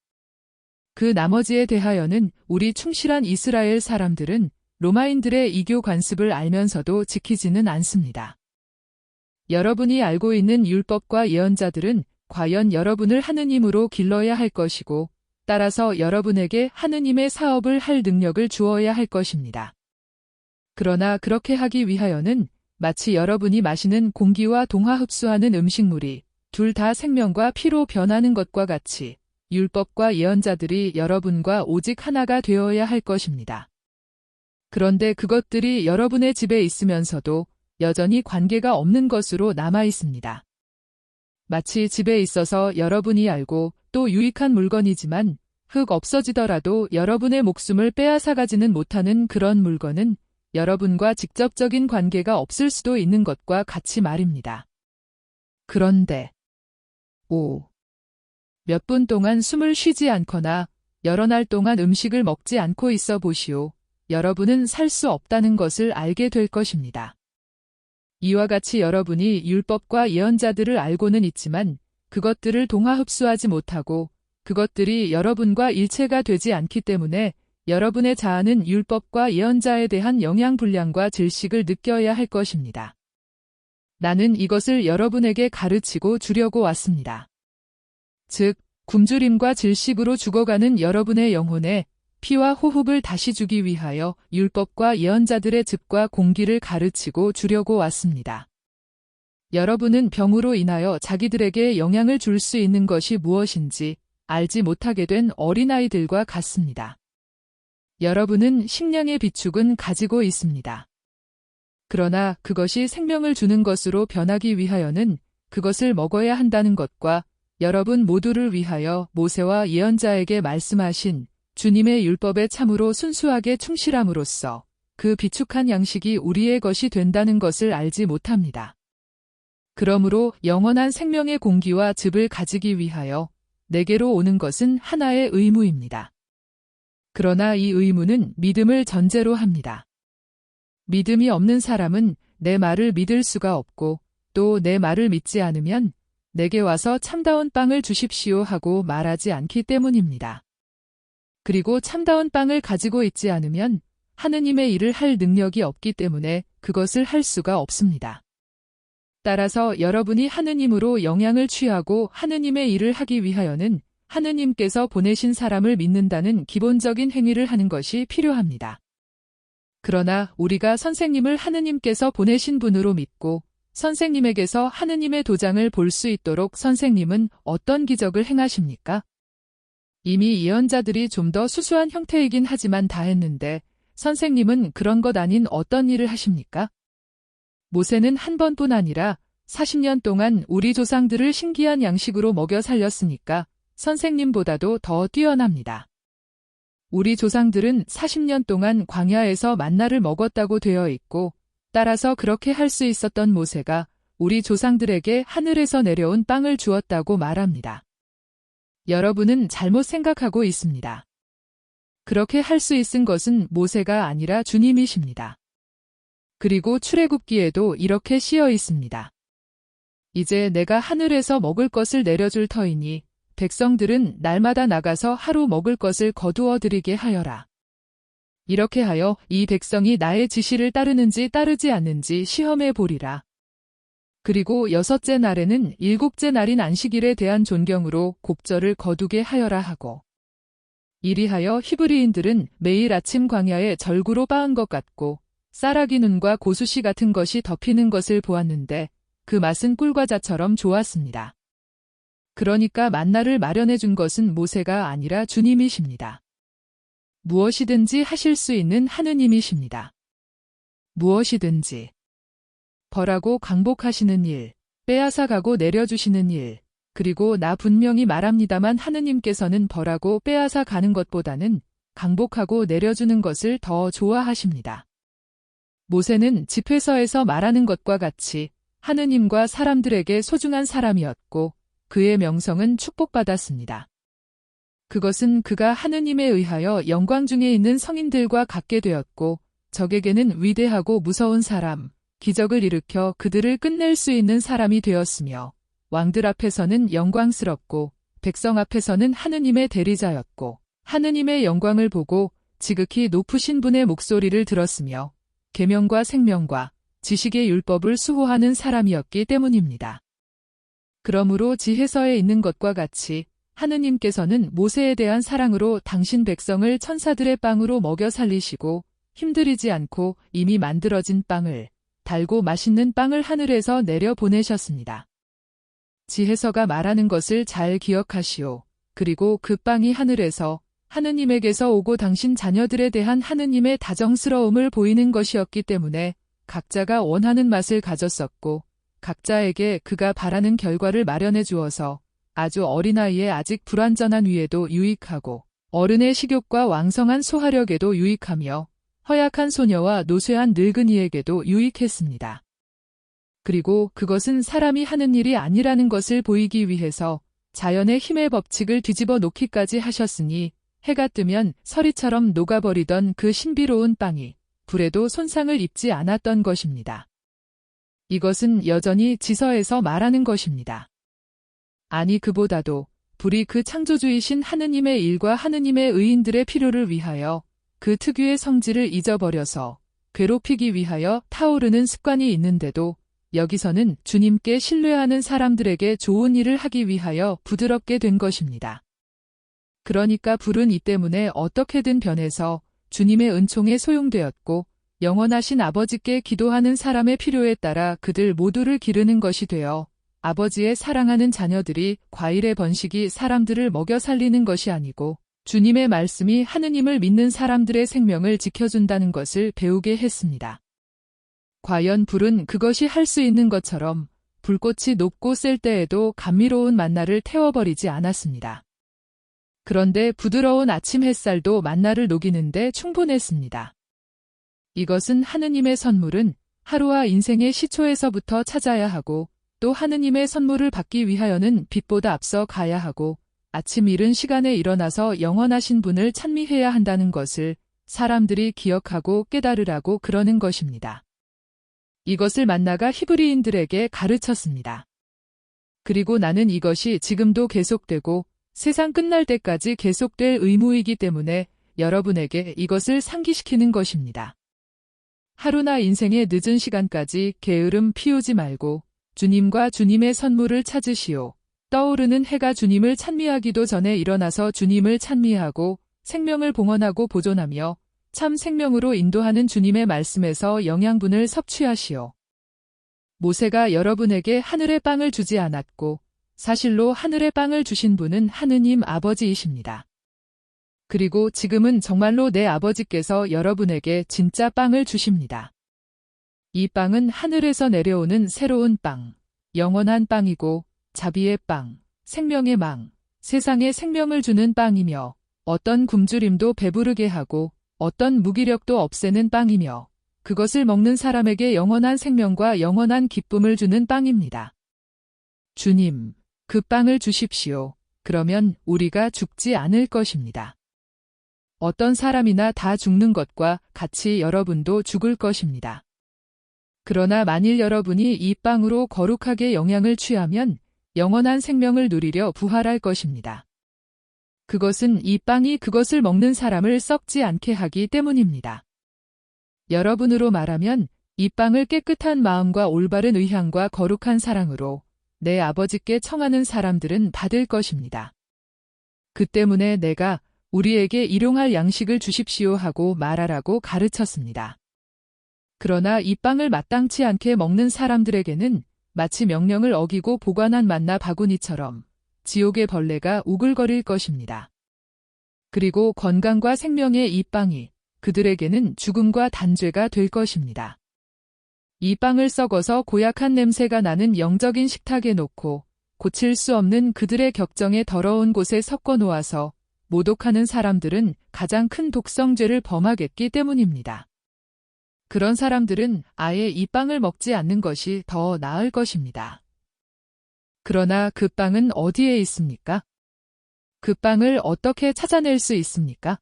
그 나머지에 대하여는 우리 충실한 이스라엘 사람들은 로마인들의 이교 관습을 알면서도 지키지는 않습니다. 여러분이 알고 있는 율법과 예언자들은 과연 여러분을 하느님으로 길러야 할 것이고 따라서 여러분에게 하느님의 사업을 할 능력을 주어야 할 것입니다. 그러나 그렇게 하기 위하여는 마치 여러분이 마시는 공기와 동화 흡수하는 음식물이 둘 다 생명과 피로 변하는 것과 같이 율법과 예언자들이 여러분과 오직 하나가 되어야 할 것입니다. 그런데 그것들이 여러분의 집에 있으면서도 여전히 관계가 없는 것으로 남아 있습니다. 마치 집에 있어서 여러분이 알고 또 유익한 물건이지만 흙 없어지더라도 여러분의 목숨을 빼앗아가지는 못하는 그런 물건은 여러분과 직접적인 관계가 없을 수도 있는 것과 같이 말입니다. 그런데 몇 분 동안 숨을 쉬지 않거나 여러 날 동안 음식을 먹지 않고 있어 보시오. 여러분은 살 수 없다는 것을 알게 될 것입니다. 이와 같이 여러분이 율법과 예언자들을 알고는 있지만 그것들을 동화 흡수하지 못하고 그것들이 여러분과 일체가 되지 않기 때문에 여러분의 자아는 율법과 예언자에 대한 영양불량과 질식을 느껴야 할 것입니다. 나는 이것을 여러분에게 가르치고 주려고 왔습니다. 즉, 굶주림과 질식으로 죽어가는 여러분의 영혼에 피와 호흡을 다시 주기 위하여 율법과 예언자들의 즙과 공기를 가르치고 주려고 왔습니다. 여러분은 병으로 인하여 자기들에게 영향을 줄 수 있는 것이 무엇인지 알지 못하게 된 어린아이들과 같습니다. 여러분은 식량의 비축은 가지고 있습니다. 그러나 그것이 생명을 주는 것으로 변하기 위하여는 그것을 먹어야 한다는 것과 여러분 모두를 위하여 모세와 예언자에게 말씀하신 주님의 율법에 참으로 순수하게 충실함으로써 그 비축한 양식이 우리의 것이 된다는 것을 알지 못합니다. 그러므로 영원한 생명의 공기와 즙을 가지기 위하여 내게로 오는 것은 하나의 의무입니다. 그러나 이 의무는 믿음을 전제로 합니다. 믿음이 없는 사람은 내 말을 믿을 수가 없고 또 내 말을 믿지 않으면 내게 와서 참다운 빵을 주십시오 하고 말하지 않기 때문입니다. 그리고 참다운 빵을 가지고 있지 않으면 하느님의 일을 할 능력이 없기 때문에 그것을 할 수가 없습니다. 따라서 여러분이 하느님으로 영향을 취하고 하느님의 일을 하기 위하여는 하느님께서 보내신 사람을 믿는다는 기본적인 행위를 하는 것이 필요합니다. 그러나 우리가 선생님을 하느님께서 보내신 분으로 믿고 선생님에게서 하느님의 도장을 볼 수 있도록 선생님은 어떤 기적을 행하십니까? 이미 예언자들이 좀 더 수수한 형태이긴 하지만 다 했는데 선생님은 그런 것 아닌 어떤 일을 하십니까? 모세는 한 번뿐 아니라 40년 동안 우리 조상들을 신기한 양식으로 먹여 살렸으니까 선생님보다도 더 뛰어납니다. 우리 조상들은 40년 동안 광야에서 만나를 먹었다고 되어 있고 따라서 그렇게 할 수 있었던 모세가 우리 조상들에게 하늘에서 내려온 빵을 주었다고 말합니다. 여러분은 잘못 생각하고 있습니다. 그렇게 할 수 있은 것은 모세가 아니라 주님이십니다. 그리고 출애굽기에도 이렇게 씌어 있습니다. 이제 내가 하늘에서 먹을 것을 내려줄 터이니 백성들은 날마다 나가서 하루 먹을 것을 거두어 드리게 하여라. 이렇게 하여 이 백성이 나의 지시를 따르는지 따르지 않는지 시험해 보리라. 그리고 6째 날에는 7째 날인 안식일에 대한 존경으로 곡절을 거두게 하여라 하고 이리하여 히브리인들은 매일 아침 광야에 절구로 빻은 것 같고 쌀아기 눈과 고수씨 같은 것이 덮이는 것을 보았는데 그 맛은 꿀과자처럼 좋았습니다. 그러니까 만나를 마련해 준 것은 모세가 아니라 주님이십니다. 무엇이든지 하실 수 있는 하느님이십니다. 무엇이든지. 벌하고 강복하시는 일, 빼앗아가고 내려주시는 일, 그리고 나 분명히 말합니다만 하느님께서는 벌하고 빼앗아 가는 것보다는 강복하고 내려주는 것을 더 좋아하십니다. 모세는 집회서에서 말하는 것과 같이 하느님과 사람들에게 소중한 사람이었고 그의 명성은 축복받았습니다. 그것은 그가 하느님에 의하여 영광 중에 있는 성인들과 같게 되었고 적에게는 위대하고 무서운 사람, 기적을 일으켜 그들을 끝낼 수 있는 사람이 되었으며 왕들 앞에서는 영광스럽고 백성 앞에서는 하느님의 대리자였고 하느님의 영광을 보고 지극히 높으신 분의 목소리를 들었으며 계명과 생명과 지식의 율법을 수호하는 사람이었기 때문입니다. 그러므로 지혜서에 있는 것과 같이 하느님께서는 모세에 대한 사랑으로 당신 백성을 천사들의 빵으로 먹여 살리시고 힘들이지 않고 이미 만들어진 빵을, 달고 맛있는 빵을 하늘에서 내려 보내셨습니다. 지혜서가 말하는 것을 잘 기억하시오. 그리고 그 빵이 하늘에서 하느님에게서 오고 당신 자녀들에 대한 하느님의 다정스러움을 보이는 것이었기 때문에 각자가 원하는 맛을 가졌었고 각자에게 그가 바라는 결과를 마련해 주어서 아주 어린아이의 아직 불완전한 위에도 유익하고 어른의 식욕과 왕성한 소화력에도 유익하며 허약한 소녀와 노쇠한 늙은이에게도 유익했습니다. 그리고 그것은 사람이 하는 일이 아니라는 것을 보이기 위해서 자연의 힘의 법칙을 뒤집어 놓기까지 하셨으니 해가 뜨면 서리처럼 녹아버리던 그 신비로운 빵이 불에도 손상을 입지 않았던 것입니다. 이것은 여전히 지서에서 말하는 것입니다. 아니 그보다도 불이 그 창조주이신 하느님의 일과 하느님의 의인들의 필요를 위하여 그 특유의 성질을 잊어버려서 괴롭히기 위하여 타오르는 습관이 있는데도 여기서는 주님께 신뢰하는 사람들에게 좋은 일을 하기 위하여 부드럽게 된 것입니다. 그러니까 불은 이 때문에 어떻게든 변해서 주님의 은총에 소용되었고 영원하신 아버지께 기도하는 사람의 필요에 따라 그들 모두를 기르는 것이 되어 아버지의 사랑하는 자녀들이 과일의 번식이 사람들을 먹여 살리는 것이 아니고 주님의 말씀이 하느님을 믿는 사람들의 생명을 지켜준다는 것을 배우게 했습니다. 과연 불은 그것이 할 수 있는 것처럼 불꽃이 높고 셀 때에도 감미로운 만나를 태워버리지 않았습니다. 그런데 부드러운 아침 햇살도 만나를 녹이는데 충분했습니다. 이것은 하느님의 선물은 하루와 인생의 시초에서부터 찾아야 하고 또 하느님의 선물을 받기 위하여는 빛보다 앞서 가야 하고 아침 이른 시간에 일어나서 영원하신 분을 찬미해야 한다는 것을 사람들이 기억하고 깨달으라고 그러는 것입니다. 이것을 만나가 히브리인들에게 가르쳤습니다. 그리고 나는 이것이 지금도 계속되고 세상 끝날 때까지 계속될 의무이기 때문에 여러분에게 이것을 상기시키는 것입니다. 하루나 인생의 늦은 시간까지 게으름 피우지 말고 주님과 주님의 선물을 찾으시오. 떠오르는 해가 주님을 찬미하기도 전에 일어나서 주님을 찬미하고 생명을 봉헌하고 보존하며 참 생명으로 인도하는 주님의 말씀에서 영양분을 섭취하시오. 모세가 여러분에게 하늘의 빵을 주지 않았고 사실로 하늘의 빵을 주신 분은 하느님 아버지이십니다. 그리고 지금은 정말로 내 아버지께서 여러분에게 진짜 빵을 주십니다. 이 빵은 하늘에서 내려오는 새로운 빵, 영원한 빵이고 자비의 빵, 생명의 망, 세상에 생명을 주는 빵이며 어떤 굶주림도 배부르게 하고 어떤 무기력도 없애는 빵이며 그것을 먹는 사람에게 영원한 생명과 영원한 기쁨을 주는 빵입니다. 주님, 그 빵을 주십시오. 그러면 우리가 죽지 않을 것입니다. 어떤 사람이나 다 죽는 것과 같이 여러분도 죽을 것입니다. 그러나 만일 여러분이 이 빵으로 거룩하게 영양을 취하면 영원한 생명을 누리려 부활할 것입니다. 그것은 이 빵이 그것을 먹는 사람을 썩지 않게 하기 때문입니다. 여러분으로 말하면 이 빵을 깨끗한 마음과 올바른 의향과 거룩한 사랑으로 내 아버지께 청하는 사람들은 받을 것입니다. 그 때문에 내가 우리에게 일용할 양식을 주십시오 하고 말하라고 가르쳤습니다. 그러나 이 빵을 마땅치 않게 먹는 사람들에게는 마치 명령을 어기고 보관한 만나 바구니처럼 지옥의 벌레가 우글거릴 것입니다. 그리고 건강과 생명의 이 빵이 그들에게는 죽음과 단죄가 될 것입니다. 이 빵을 썩어서 고약한 냄새가 나는 영적인 식탁에 놓고 고칠 수 없는 그들의 격정의 더러운 곳에 섞어 놓아서 모독하는 사람들은 가장 큰 독성죄를 범하겠기 때문입니다. 그런 사람들은 아예 이 빵을 먹지 않는 것이 더 나을 것입니다. 그러나 그 빵은 어디에 있습니까? 그 빵을 어떻게 찾아낼 수 있습니까?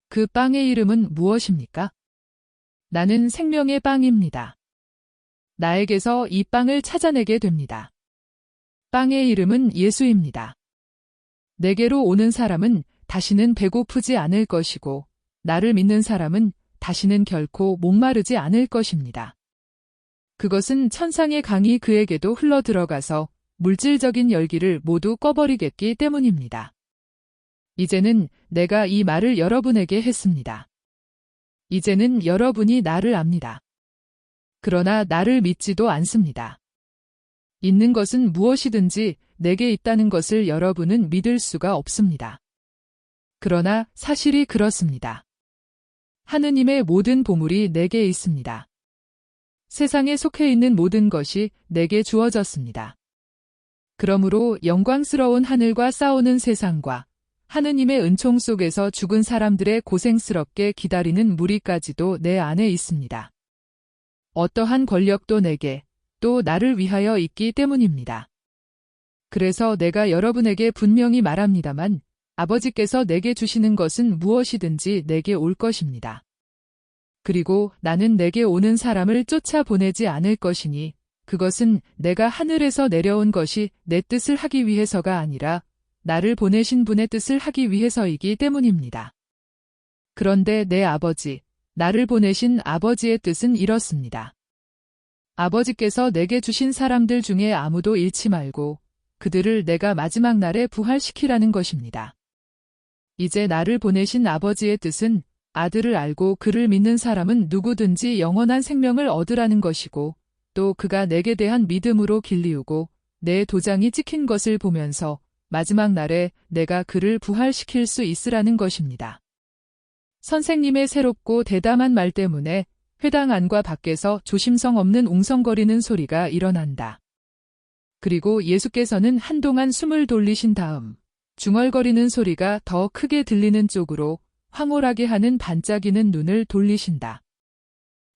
그 빵의 이름은 무엇입니까? 나는 생명의 빵입니다. 나에게서 이 빵을 찾아내게 됩니다. 빵의 이름은 예수입니다. 내게로 오는 사람은 다시는 배고프지 않을 것이고 나를 믿는 사람은 다시는 결코 목마르지 않을 것입니다. 그것은 천상의 강이 그에게도 흘러 들어가서 물질적인 열기를 모두 꺼버리겠기 때문입니다. 이제는 내가 이 말을 여러분에게 했습니다. 이제는 여러분이 나를 압니다. 그러나 나를 믿지도 않습니다. 있는 것은 무엇이든지 내게 있다는 것을 여러분은 믿을 수가 없습니다. 그러나 사실이 그렇습니다. 하느님의 모든 보물이 내게 있습니다. 세상에 속해 있는 모든 것이 내게 주어졌습니다. 그러므로 영광스러운 하늘과 싸우는 세상과 하느님의 은총 속에서 죽은 사람들의 고생스럽게 기다리는 무리까지도 내 안에 있습니다. 어떠한 권력도 내게 또 나를 위하여 있기 때문입니다. 그래서 내가 여러분에게 분명히 말합니다만 아버지께서 내게 주시는 것은 무엇이든지 내게 올 것입니다. 그리고 나는 내게 오는 사람을 쫓아보내지 않을 것이니 그것은 내가 하늘에서 내려온 것이 내 뜻을 하기 위해서가 아니라 나를 보내신 분의 뜻을 하기 위해서이기 때문입니다. 그런데 내 아버지, 나를 보내신 아버지의 뜻은 이렇습니다. 아버지께서 내게 주신 사람들 중에 아무도 잃지 말고 그들을 내가 마지막 날에 부활시키라는 것입니다. 이제 나를 보내신 아버지의 뜻은 아들을 알고 그를 믿는 사람은 누구든지 영원한 생명을 얻으라는 것이고 또 그가 내게 대한 믿음으로 길리우고 내 도장이 찍힌 것을 보면서 마지막 날에 내가 그를 부활시킬 수 있으라는 것입니다. 선생님의 새롭고 대담한 말 때문에 회당 안과 밖에서 조심성 없는 웅성거리는 소리가 일어난다. 그리고 예수께서는 한동안 숨을 돌리신 다음 중얼거리는 소리가 더 크게 들리는 쪽으로 황홀하게 하는 반짝이는 눈을 돌리신다.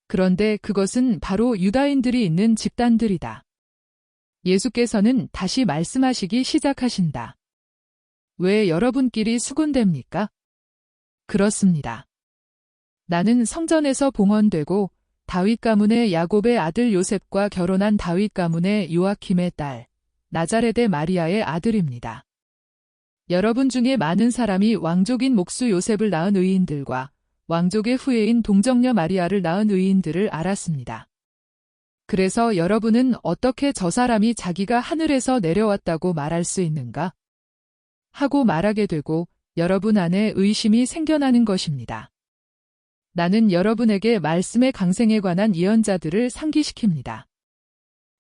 그런데 그것은 바로 유다인들이 있는 집단들이다. 예수께서는 다시 말씀하시기 시작하신다. 왜 여러분끼리 수군댑니까? 그렇습니다. 나는 성전에서 봉헌되고 다윗 가문의 야곱의 아들 요셉과 결혼한 다윗 가문의 요아킴의 딸 나자렛의 마리아의 아들입니다. 여러분 중에 많은 사람이 왕족인 목수 요셉을 낳은 의인들과 왕족의 후예인 동정녀 마리아를 낳은 의인들을 알았습니다. 그래서 여러분은 어떻게 저 사람이 자기가 하늘에서 내려왔다고 말할 수 있는가? 하고 말하게 되고 여러분 안에 의심이 생겨나는 것입니다. 나는 여러분에게 말씀의 강생에 관한 예언자들을 상기시킵니다.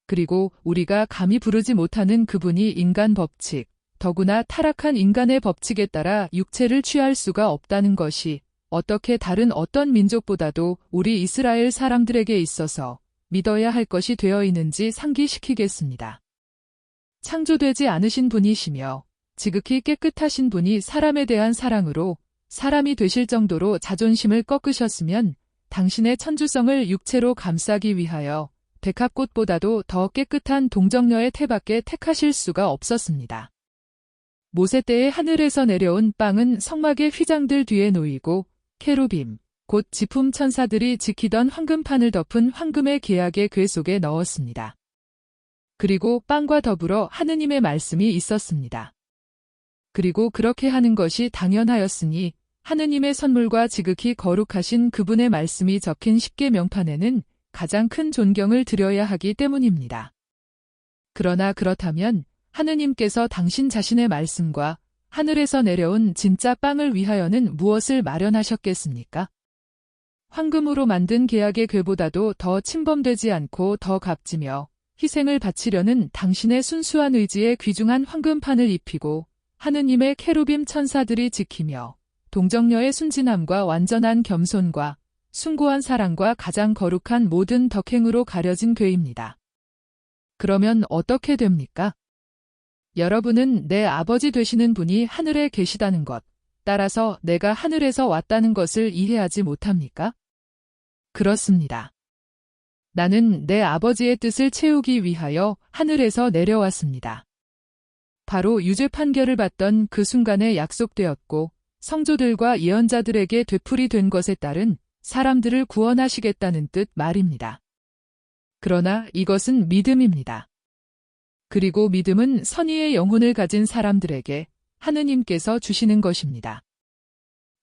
그리고 우리가 감히 부르지 못하는 그분이 인간 법칙, 더구나 타락한 인간의 법칙에 따라 육체를 취할 수가 없다는 것이 어떻게 다른 어떤 민족보다도 우리 이스라엘 사람들에게 있어서 믿어야 할 것이 되어 있는지 상기시키겠습니다. 창조되지 않으신 분이시며 지극히 깨끗하신 분이 사람에 대한 사랑으로 사람이 되실 정도로 자존심을 꺾으셨으면 당신의 천주성을 육체로 감싸기 위하여 백합꽃보다도 더 깨끗한 동정녀의 태밖에 택하실 수가 없었습니다. 모세 때에 하늘에서 내려온 빵은 성막의 휘장들 뒤에 놓이고 케루빔, 곧 지품 천사들이 지키던 황금판을 덮은 황금의 계약의 궤 속에 넣었습니다. 그리고 빵과 더불어 하느님의 말씀이 있었습니다. 그리고 그렇게 하는 것이 당연하였으니 하느님의 선물과 지극히 거룩하신 그분의 말씀이 적힌 십계명판에는 가장 큰 존경을 드려야 하기 때문입니다. 그러나 그렇다면 하느님께서 당신 자신의 말씀과 하늘에서 내려온 진짜 빵을 위하여는 무엇을 마련하셨겠습니까? 황금으로 만든 계약의 궤보다도 더 침범되지 않고 더 값지며 희생을 바치려는 당신의 순수한 의지에 귀중한 황금판을 입히고 하느님의 케루빔 천사들이 지키며 동정녀의 순진함과 완전한 겸손과 숭고한 사랑과 가장 거룩한 모든 덕행으로 가려진 궤입니다. 그러면 어떻게 됩니까? 여러분은 내 아버지 되시는 분이 하늘에 계시다는 것, 따라서 내가 하늘에서 왔다는 것을 이해하지 못합니까? 그렇습니다. 나는 내 아버지의 뜻을 채우기 위하여 하늘에서 내려왔습니다. 바로 유죄 판결을 받던 그 순간에 약속되었고 성조들과 예언자들에게 되풀이 된 것에 따른 사람들을 구원하시겠다는 뜻 말입니다. 그러나 이것은 믿음입니다. 그리고 믿음은 선의의 영혼을 가진 사람들에게 하느님께서 주시는 것입니다.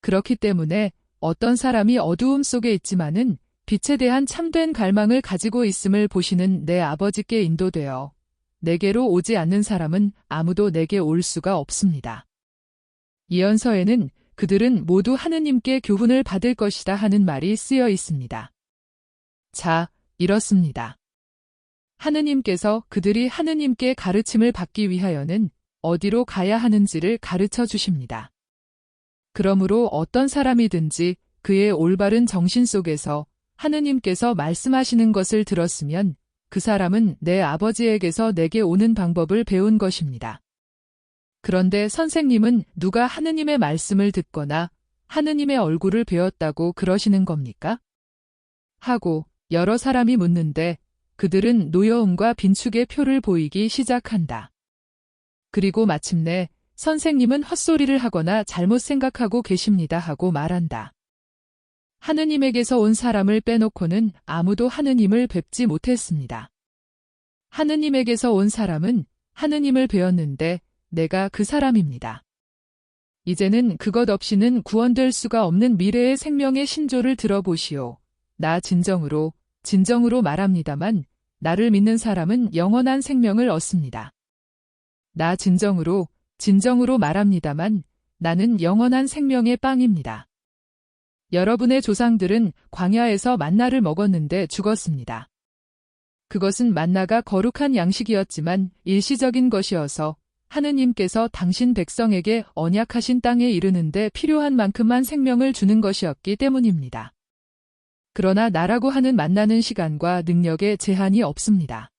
그렇기 때문에 어떤 사람이 어두움 속에 있지만은 빛에 대한 참된 갈망을 가지고 있음을 보시는 내 아버지께 인도되어 내게로 오지 않는 사람은 아무도 내게 올 수가 없습니다. 예언서에는 그들은 모두 하느님께 교훈을 받을 것이다 하는 말이 쓰여 있습니다. 자, 이렇습니다. 하느님께서 그들이 하느님께 가르침을 받기 위하여는 어디로 가야 하는지를 가르쳐 주십니다. 그러므로 어떤 사람이든지 그의 올바른 정신 속에서 하느님께서 말씀하시는 것을 들었으면 그 사람은 내 아버지에게서 내게 오는 방법을 배운 것입니다. 그런데 선생님은 누가 하느님의 말씀을 듣거나 하느님의 얼굴을 배웠다고 그러시는 겁니까? 하고 여러 사람이 묻는데 그들은 노여움과 빈축의 표를 보이기 시작한다. 그리고 마침내 선생님은 헛소리를 하거나 잘못 생각하고 계십니다 하고 말한다. 하느님에게서 온 사람을 빼놓고는 아무도 하느님을 뵙지 못했습니다. 하느님에게서 온 사람은 하느님을 배웠는데 내가 그 사람입니다. 이제는 그것 없이는 구원될 수가 없는 미래의 생명의 신조를 들어보시오. 나 진정으로 말합니다만 나를 믿는 사람은 영원한 생명을 얻습니다. 나 진정으로 말합니다만 나는 영원한 생명의 빵입니다. 여러분의 조상들은 광야에서 만나를 먹었는데 죽었습니다. 그것은 만나가 거룩한 양식이었지만 일시적인 것이어서 하느님께서 당신 백성에게 언약하신 땅에 이르는데 필요한 만큼만 생명을 주는 것이었기 때문입니다. 그러나 나라고 하는 만나는 시간과 능력에 제한이 없습니다.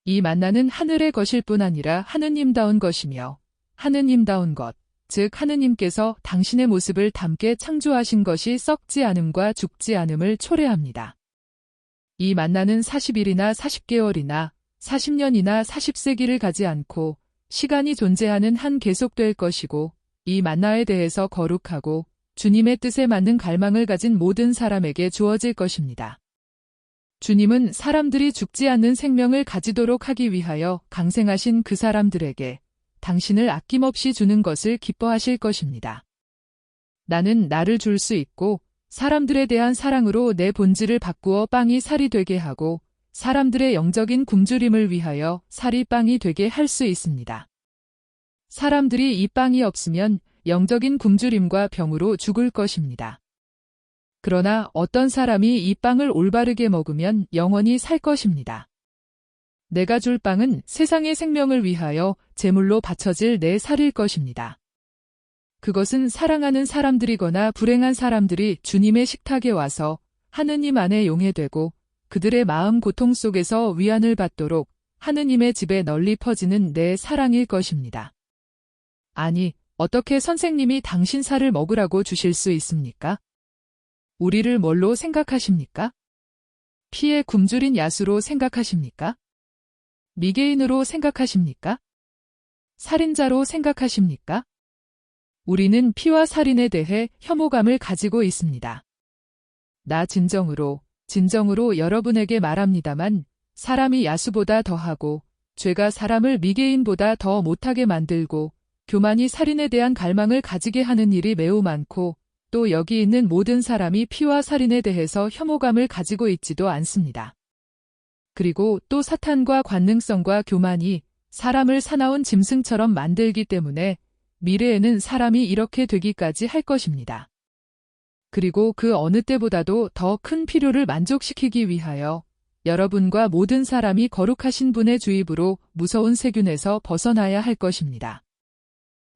이 만나는 하늘의 것일 뿐 아니라 하느님다운 것이며 하느님다운 것, 즉 하느님께서 당신의 모습을 담게 창조하신 것이 썩지 않음과 죽지 않음을 초래합니다. 이 만나는 40일이나 40개월이나 40년이나 40세기를 가지 않고 시간이 존재하는 한 계속될 것이고 이 만나에 대해서 거룩하고 주님의 뜻에 맞는 갈망을 가진 모든 사람에게 주어질 것입니다. 주님은 사람들이 죽지 않는 생명을 가지도록 하기 위하여 강생하신 그 사람들에게 당신을 아낌없이 주는 것을 기뻐하실 것입니다. 나는 나를 줄 수 있고 사람들에 대한 사랑으로 내 본질을 바꾸어 빵이 살이 되게 하고 사람들의 영적인 굶주림을 위하여 살이 빵이 되게 할 수 있습니다. 사람들이 이 빵이 없으면 영적인 굶주림과 병으로 죽을 것입니다. 그러나 어떤 사람이 이 빵을 올바르게 먹으면 영원히 살 것입니다. 내가 줄 빵은 세상의 생명을 위하여 제물로 바쳐질 내 살일 것입니다. 그것은 사랑하는 사람들이거나 불행한 사람들이 주님의 식탁에 와서 하느님 안에 용해되고 그들의 마음 고통 속에서 위안을 받도록 하느님의 집에 널리 퍼지는 내 사랑일 것입니다. 아니, 어떻게 선생님이 당신 살을 먹으라고 주실 수 있습니까? 우리를 뭘로 생각하십니까? 피에 굶주린 야수로 생각하십니까? 미개인으로 생각하십니까? 살인자로 생각하십니까? 우리는 피와 살인에 대해 혐오감을 가지고 있습니다. 나 진정으로 여러분에게 말합니다만 사람이 야수보다 더하고 죄가 사람을 미개인보다 더 못하게 만들고 교만이 살인에 대한 갈망을 가지게 하는 일이 매우 많고 또 여기 있는 모든 사람이 피와 살인에 대해서 혐오감을 가지고 있지도 않습니다. 그리고 또 사탄과 관능성과 교만이 사람을 사나운 짐승처럼 만들기 때문에 미래에는 사람이 이렇게 되기까지 할 것입니다. 그리고 그 어느 때보다도 더 큰 필요를 만족시키기 위하여 여러분과 모든 사람이 거룩하신 분의 주입으로 무서운 세균에서 벗어나야 할 것입니다.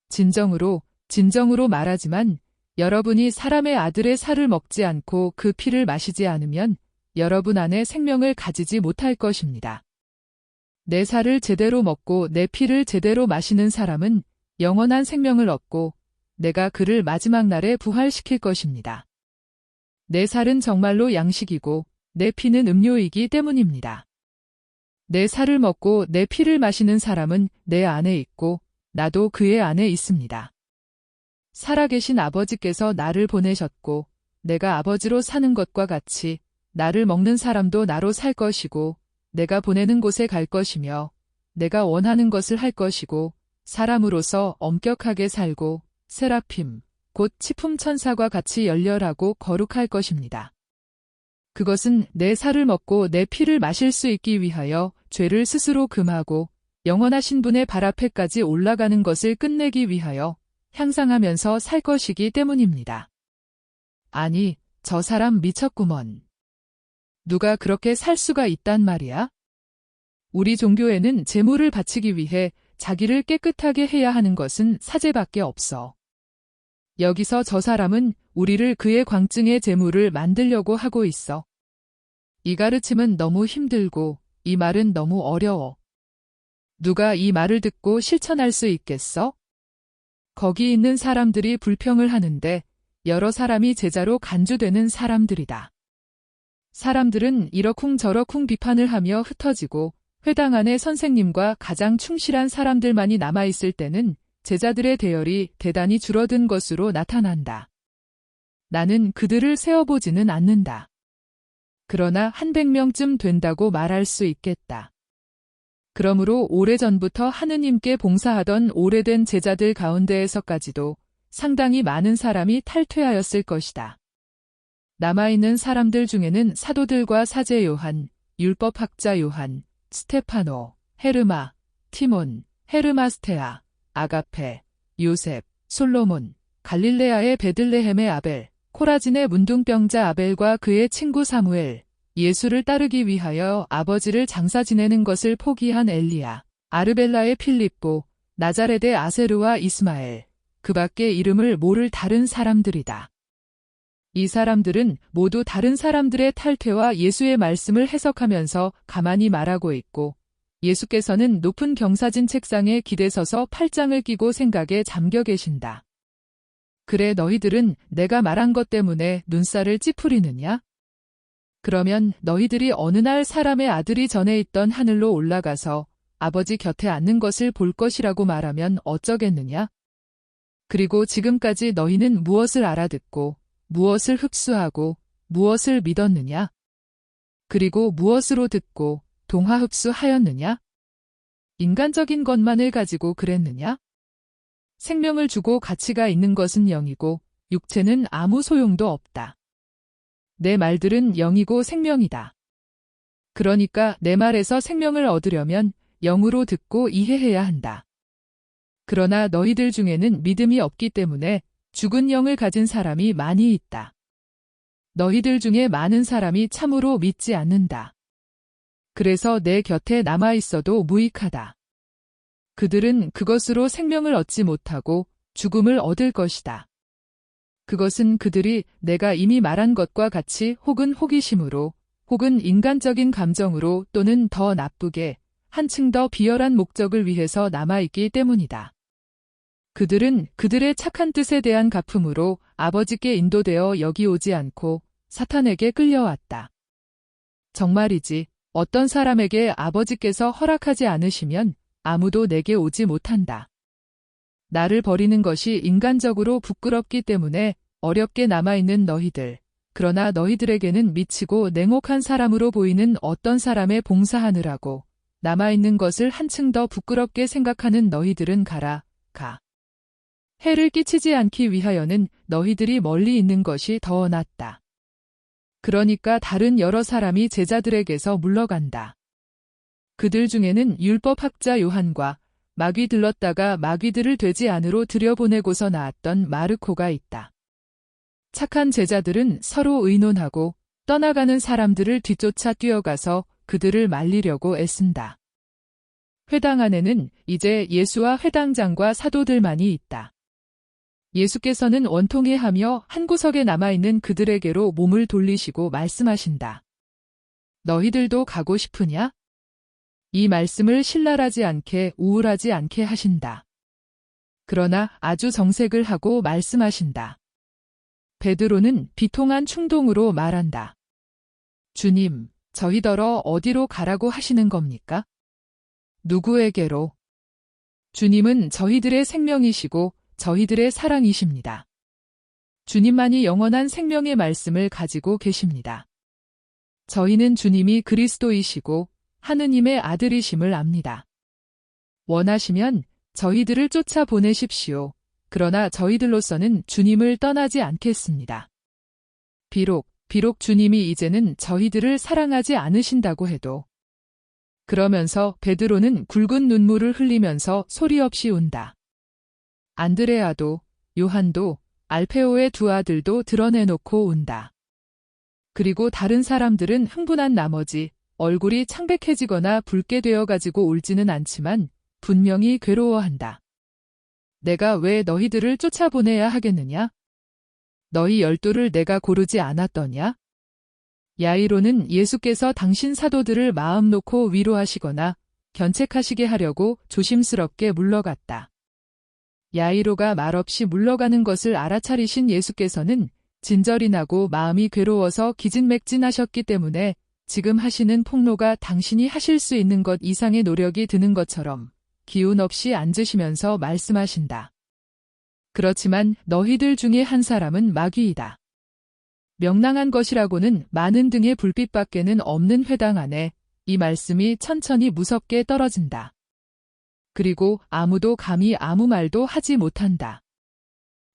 진정으로 말하지만 여러분이 사람의 아들의 살을 먹지 않고 그 피를 마시지 않으면 여러분 안에 생명을 가지지 못할 것입니다. 내 살을 제대로 먹고 내 피를 제대로 마시는 사람은 영원한 생명을 얻고 내가 그를 마지막 날에 부활시킬 것입니다. 내 살은 정말로 양식이고 내 피는 음료이기 때문입니다. 내 살을 먹고 내 피를 마시는 사람은 내 안에 있고 나도 그의 안에 있습니다. 살아계신 아버지께서 나를 보내셨고 내가 아버지로 사는 것과 같이 나를 먹는 사람도 나로 살 것이고 내가 보내는 곳에 갈 것이며 내가 원하는 것을 할 것이고 사람으로서 엄격하게 살고 세라핌, 곧 치품 천사와 같이 열렬하고 거룩할 것입니다. 그것은 내 살을 먹고 내 피를 마실 수 있기 위하여 죄를 스스로 금하고 영원하신 분의 발 앞에까지 올라가는 것을 끝내기 위하여 향상하면서 살 것이기 때문입니다. 아니, 저 사람 미쳤구먼. 누가 그렇게 살 수가 있단 말이야? 우리 종교에는 제물을 바치기 위해 자기를 깨끗하게 해야 하는 것은 사제밖에 없어. 여기서 저 사람은 우리를 그의 광증의 제물을 만들려고 하고 있어. 이 가르침은 너무 힘들고 이 말은 너무 어려워. 누가 이 말을 듣고 실천할 수 있겠어? 거기 있는 사람들이 불평을 하는데 여러 사람이 제자로 간주되는 사람들이다. 사람들은 이러쿵저러쿵 비판을 하며 흩어지고 회당 안에 선생님과 가장 충실한 사람들만이 남아있을 때는 제자들의 대열이 대단히 줄어든 것으로 나타난다. 나는 그들을 세어보지는 않는다. 그러나 100명쯤 된다고 말할 수 있겠다. 그러므로 오래전부터 하느님께 봉사하던 오래된 제자들 가운데에서까지도 상당히 많은 사람이 탈퇴하였을 것이다. 남아있는 사람들 중에는 사도들과 사제 요한, 율법학자 요한, 스테파노, 헤르마, 티몬, 헤르마스테아, 아가페, 요셉, 솔로몬, 갈릴레아의 베들레헴의 아벨, 코라진의 문둥병자 아벨과 그의 친구 사무엘, 예수를 따르기 위하여 아버지를 장사 지내는 것을 포기한 엘리야, 아르벨라의 필립보, 나자렛의 아세르와 이스마엘, 그 밖에 이름을 모를 다른 사람들이다. 이 사람들은 모두 다른 사람들의 탈퇴와 예수의 말씀을 해석하면서 가만히 말하고 있고 예수께서는 높은 경사진 책상에 기대서서 팔짱을 끼고 생각에 잠겨 계신다. 그래 너희들은 내가 말한 것 때문에 눈살을 찌푸리느냐? 그러면 너희들이 어느 날 사람의 아들이 전에 있던 하늘로 올라가서 아버지 곁에 앉는 것을 볼 것이라고 말하면 어쩌겠느냐? 그리고 지금까지 너희는 무엇을 알아듣고 무엇을 흡수하고 무엇을 믿었느냐? 그리고 무엇으로 듣고 동화 흡수하였느냐? 인간적인 것만을 가지고 그랬느냐? 생명을 주고 가치가 있는 것은 영이고 육체는 아무 소용도 없다. 내 말들은 영이고 생명이다. 그러니까 내 말에서 생명을 얻으려면 영으로 듣고 이해해야 한다. 그러나 너희들 중에는 믿음이 없기 때문에 죽은 영을 가진 사람이 많이 있다. 너희들 중에 많은 사람이 참으로 믿지 않는다. 그래서 내 곁에 남아있어도 무익하다. 그들은 그것으로 생명을 얻지 못하고 죽음을 얻을 것이다. 그것은 그들이 내가 이미 말한 것과 같이 혹은 호기심으로 혹은 인간적인 감정으로 또는 더 나쁘게 한층 더 비열한 목적을 위해서 남아있기 때문이다. 그들은 그들의 착한 뜻에 대한 갚음으로 아버지께 인도되어 여기 오지 않고 사탄에게 끌려왔다. 정말이지 어떤 사람에게 아버지께서 허락하지 않으시면 아무도 내게 오지 못한다. 나를 버리는 것이 인간적으로 부끄럽기 때문에 어렵게 남아있는 너희들, 그러나 너희들에게는 미치고 냉혹한 사람으로 보이는 어떤 사람에 봉사하느라고 남아있는 것을 한층 더 부끄럽게 생각하는 너희들은 가라, 가. 해를 끼치지 않기 위하여는 너희들이 멀리 있는 것이 더 낫다. 그러니까 다른 여러 사람이 제자들에게서 물러간다. 그들 중에는 율법학자 요한과 마귀 들렀다가 마귀들을 돼지 안으로 들여보내고서 나왔던 마르코가 있다. 착한 제자들은 서로 의논하고 떠나가는 사람들을 뒤쫓아 뛰어가서 그들을 말리려고 애쓴다. 회당 안에는 이제 예수와 회당장과 사도들만이 있다. 예수께서는 원통해하며 한 구석에 남아있는 그들에게로 몸을 돌리시고 말씀하신다. 너희들도 가고 싶으냐? 이 말씀을 신랄하지 않게 우울하지 않게 하신다. 그러나 아주 정색을 하고 말씀하신다. 베드로는 비통한 충동으로 말한다. 주님, 저희더러 어디로 가라고 하시는 겁니까? 누구에게로? 주님은 저희들의 생명이시고 저희들의 사랑이십니다. 주님만이 영원한 생명의 말씀을 가지고 계십니다. 저희는 주님이 그리스도이시고 하느님의 아들이심을 압니다. 원하시면 저희들을 쫓아 보내십시오. 그러나 저희들로서는 주님을 떠나지 않겠습니다. 비록 주님이 이제는 저희들을 사랑하지 않으신다고 해도 그러면서 베드로는 굵은 눈물을 흘리면서 소리 없이 운다. 안드레아도, 요한도, 알페오의 두 아들도 드러내놓고 운다. 그리고 다른 사람들은 흥분한 나머지 얼굴이 창백해지거나 붉게 되어가지고 울지는 않지만 분명히 괴로워한다. 내가 왜 너희들을 쫓아보내야 하겠느냐? 너희 12를 내가 고르지 않았더냐? 야이로는 예수께서 당신 사도들을 마음 놓고 위로하시거나 견책하시게 하려고 조심스럽게 물러갔다. 야이로가 말없이 물러가는 것을 알아차리신 예수께서는 진절이 나고 마음이 괴로워서 기진맥진하셨기 때문에 지금 하시는 폭로가 당신이 하실 수 있는 것 이상의 노력이 드는 것처럼 기운 없이 앉으시면서 말씀하신다. 그렇지만 너희들 중에 한 사람은 마귀이다. 명랑한 것이라고는 많은 등의 불빛밖에는 없는 회당 안에 이 말씀이 천천히 무섭게 떨어진다. 그리고 아무도 감히 아무 말도 하지 못한다.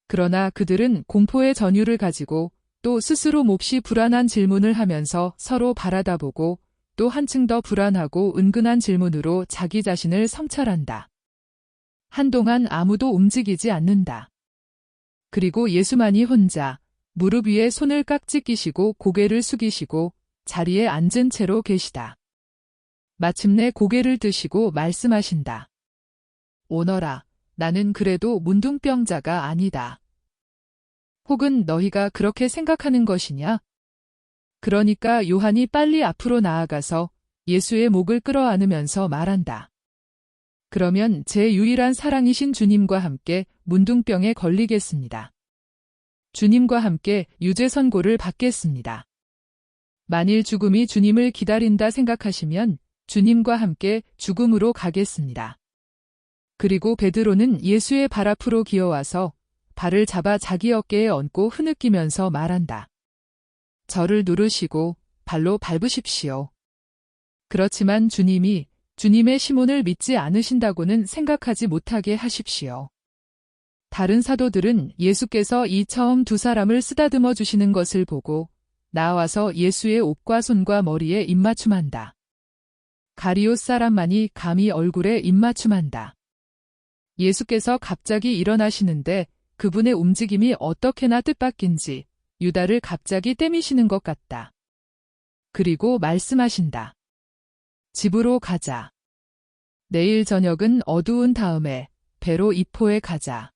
그러나 그들은 공포의 전율을 가지고 또 스스로 몹시 불안한 질문을 하면서 서로 바라다보고 또 한층 더 불안하고 은근한 질문으로 자기 자신을 성찰한다. 한동안 아무도 움직이지 않는다. 그리고 예수만이 혼자 무릎 위에 손을 깍지 끼시고 고개를 숙이시고 자리에 앉은 채로 계시다. 마침내 고개를 드시고 말씀하신다. 오너라, 나는 그래도 문둥병자가 아니다. 혹은 너희가 그렇게 생각하는 것이냐? 그러니까 요한이 빨리 앞으로 나아가서 예수의 목을 끌어안으면서 말한다. 그러면 제 유일한 사랑이신 주님과 함께 문둥병에 걸리겠습니다. 주님과 함께 유죄 선고를 받겠습니다. 만일 죽음이 주님을 기다린다 생각하시면 주님과 함께 죽음으로 가겠습니다. 그리고 베드로는 예수의 발 앞으로 기어와서 발을 잡아 자기 어깨에 얹고 흐느끼면서 말한다. 저를 누르시고 발로 밟으십시오. 그렇지만 주님이 주님의 시몬을 믿지 않으신다고는 생각하지 못하게 하십시오. 다른 사도들은 예수께서 이 처음 두 사람을 쓰다듬어 주시는 것을 보고 나와서 예수의 옷과 손과 머리에 입맞춤한다. 가리옷 사람만이 감히 얼굴에 입맞춤한다. 예수께서 갑자기 일어나시는데 그분의 움직임이 어떻게나 뜻밖인지 유다를 갑자기 떼미시는 것 같다. 그리고 말씀하신다. 집으로 가자. 내일 저녁은 어두운 다음에 배로 이포에 가자.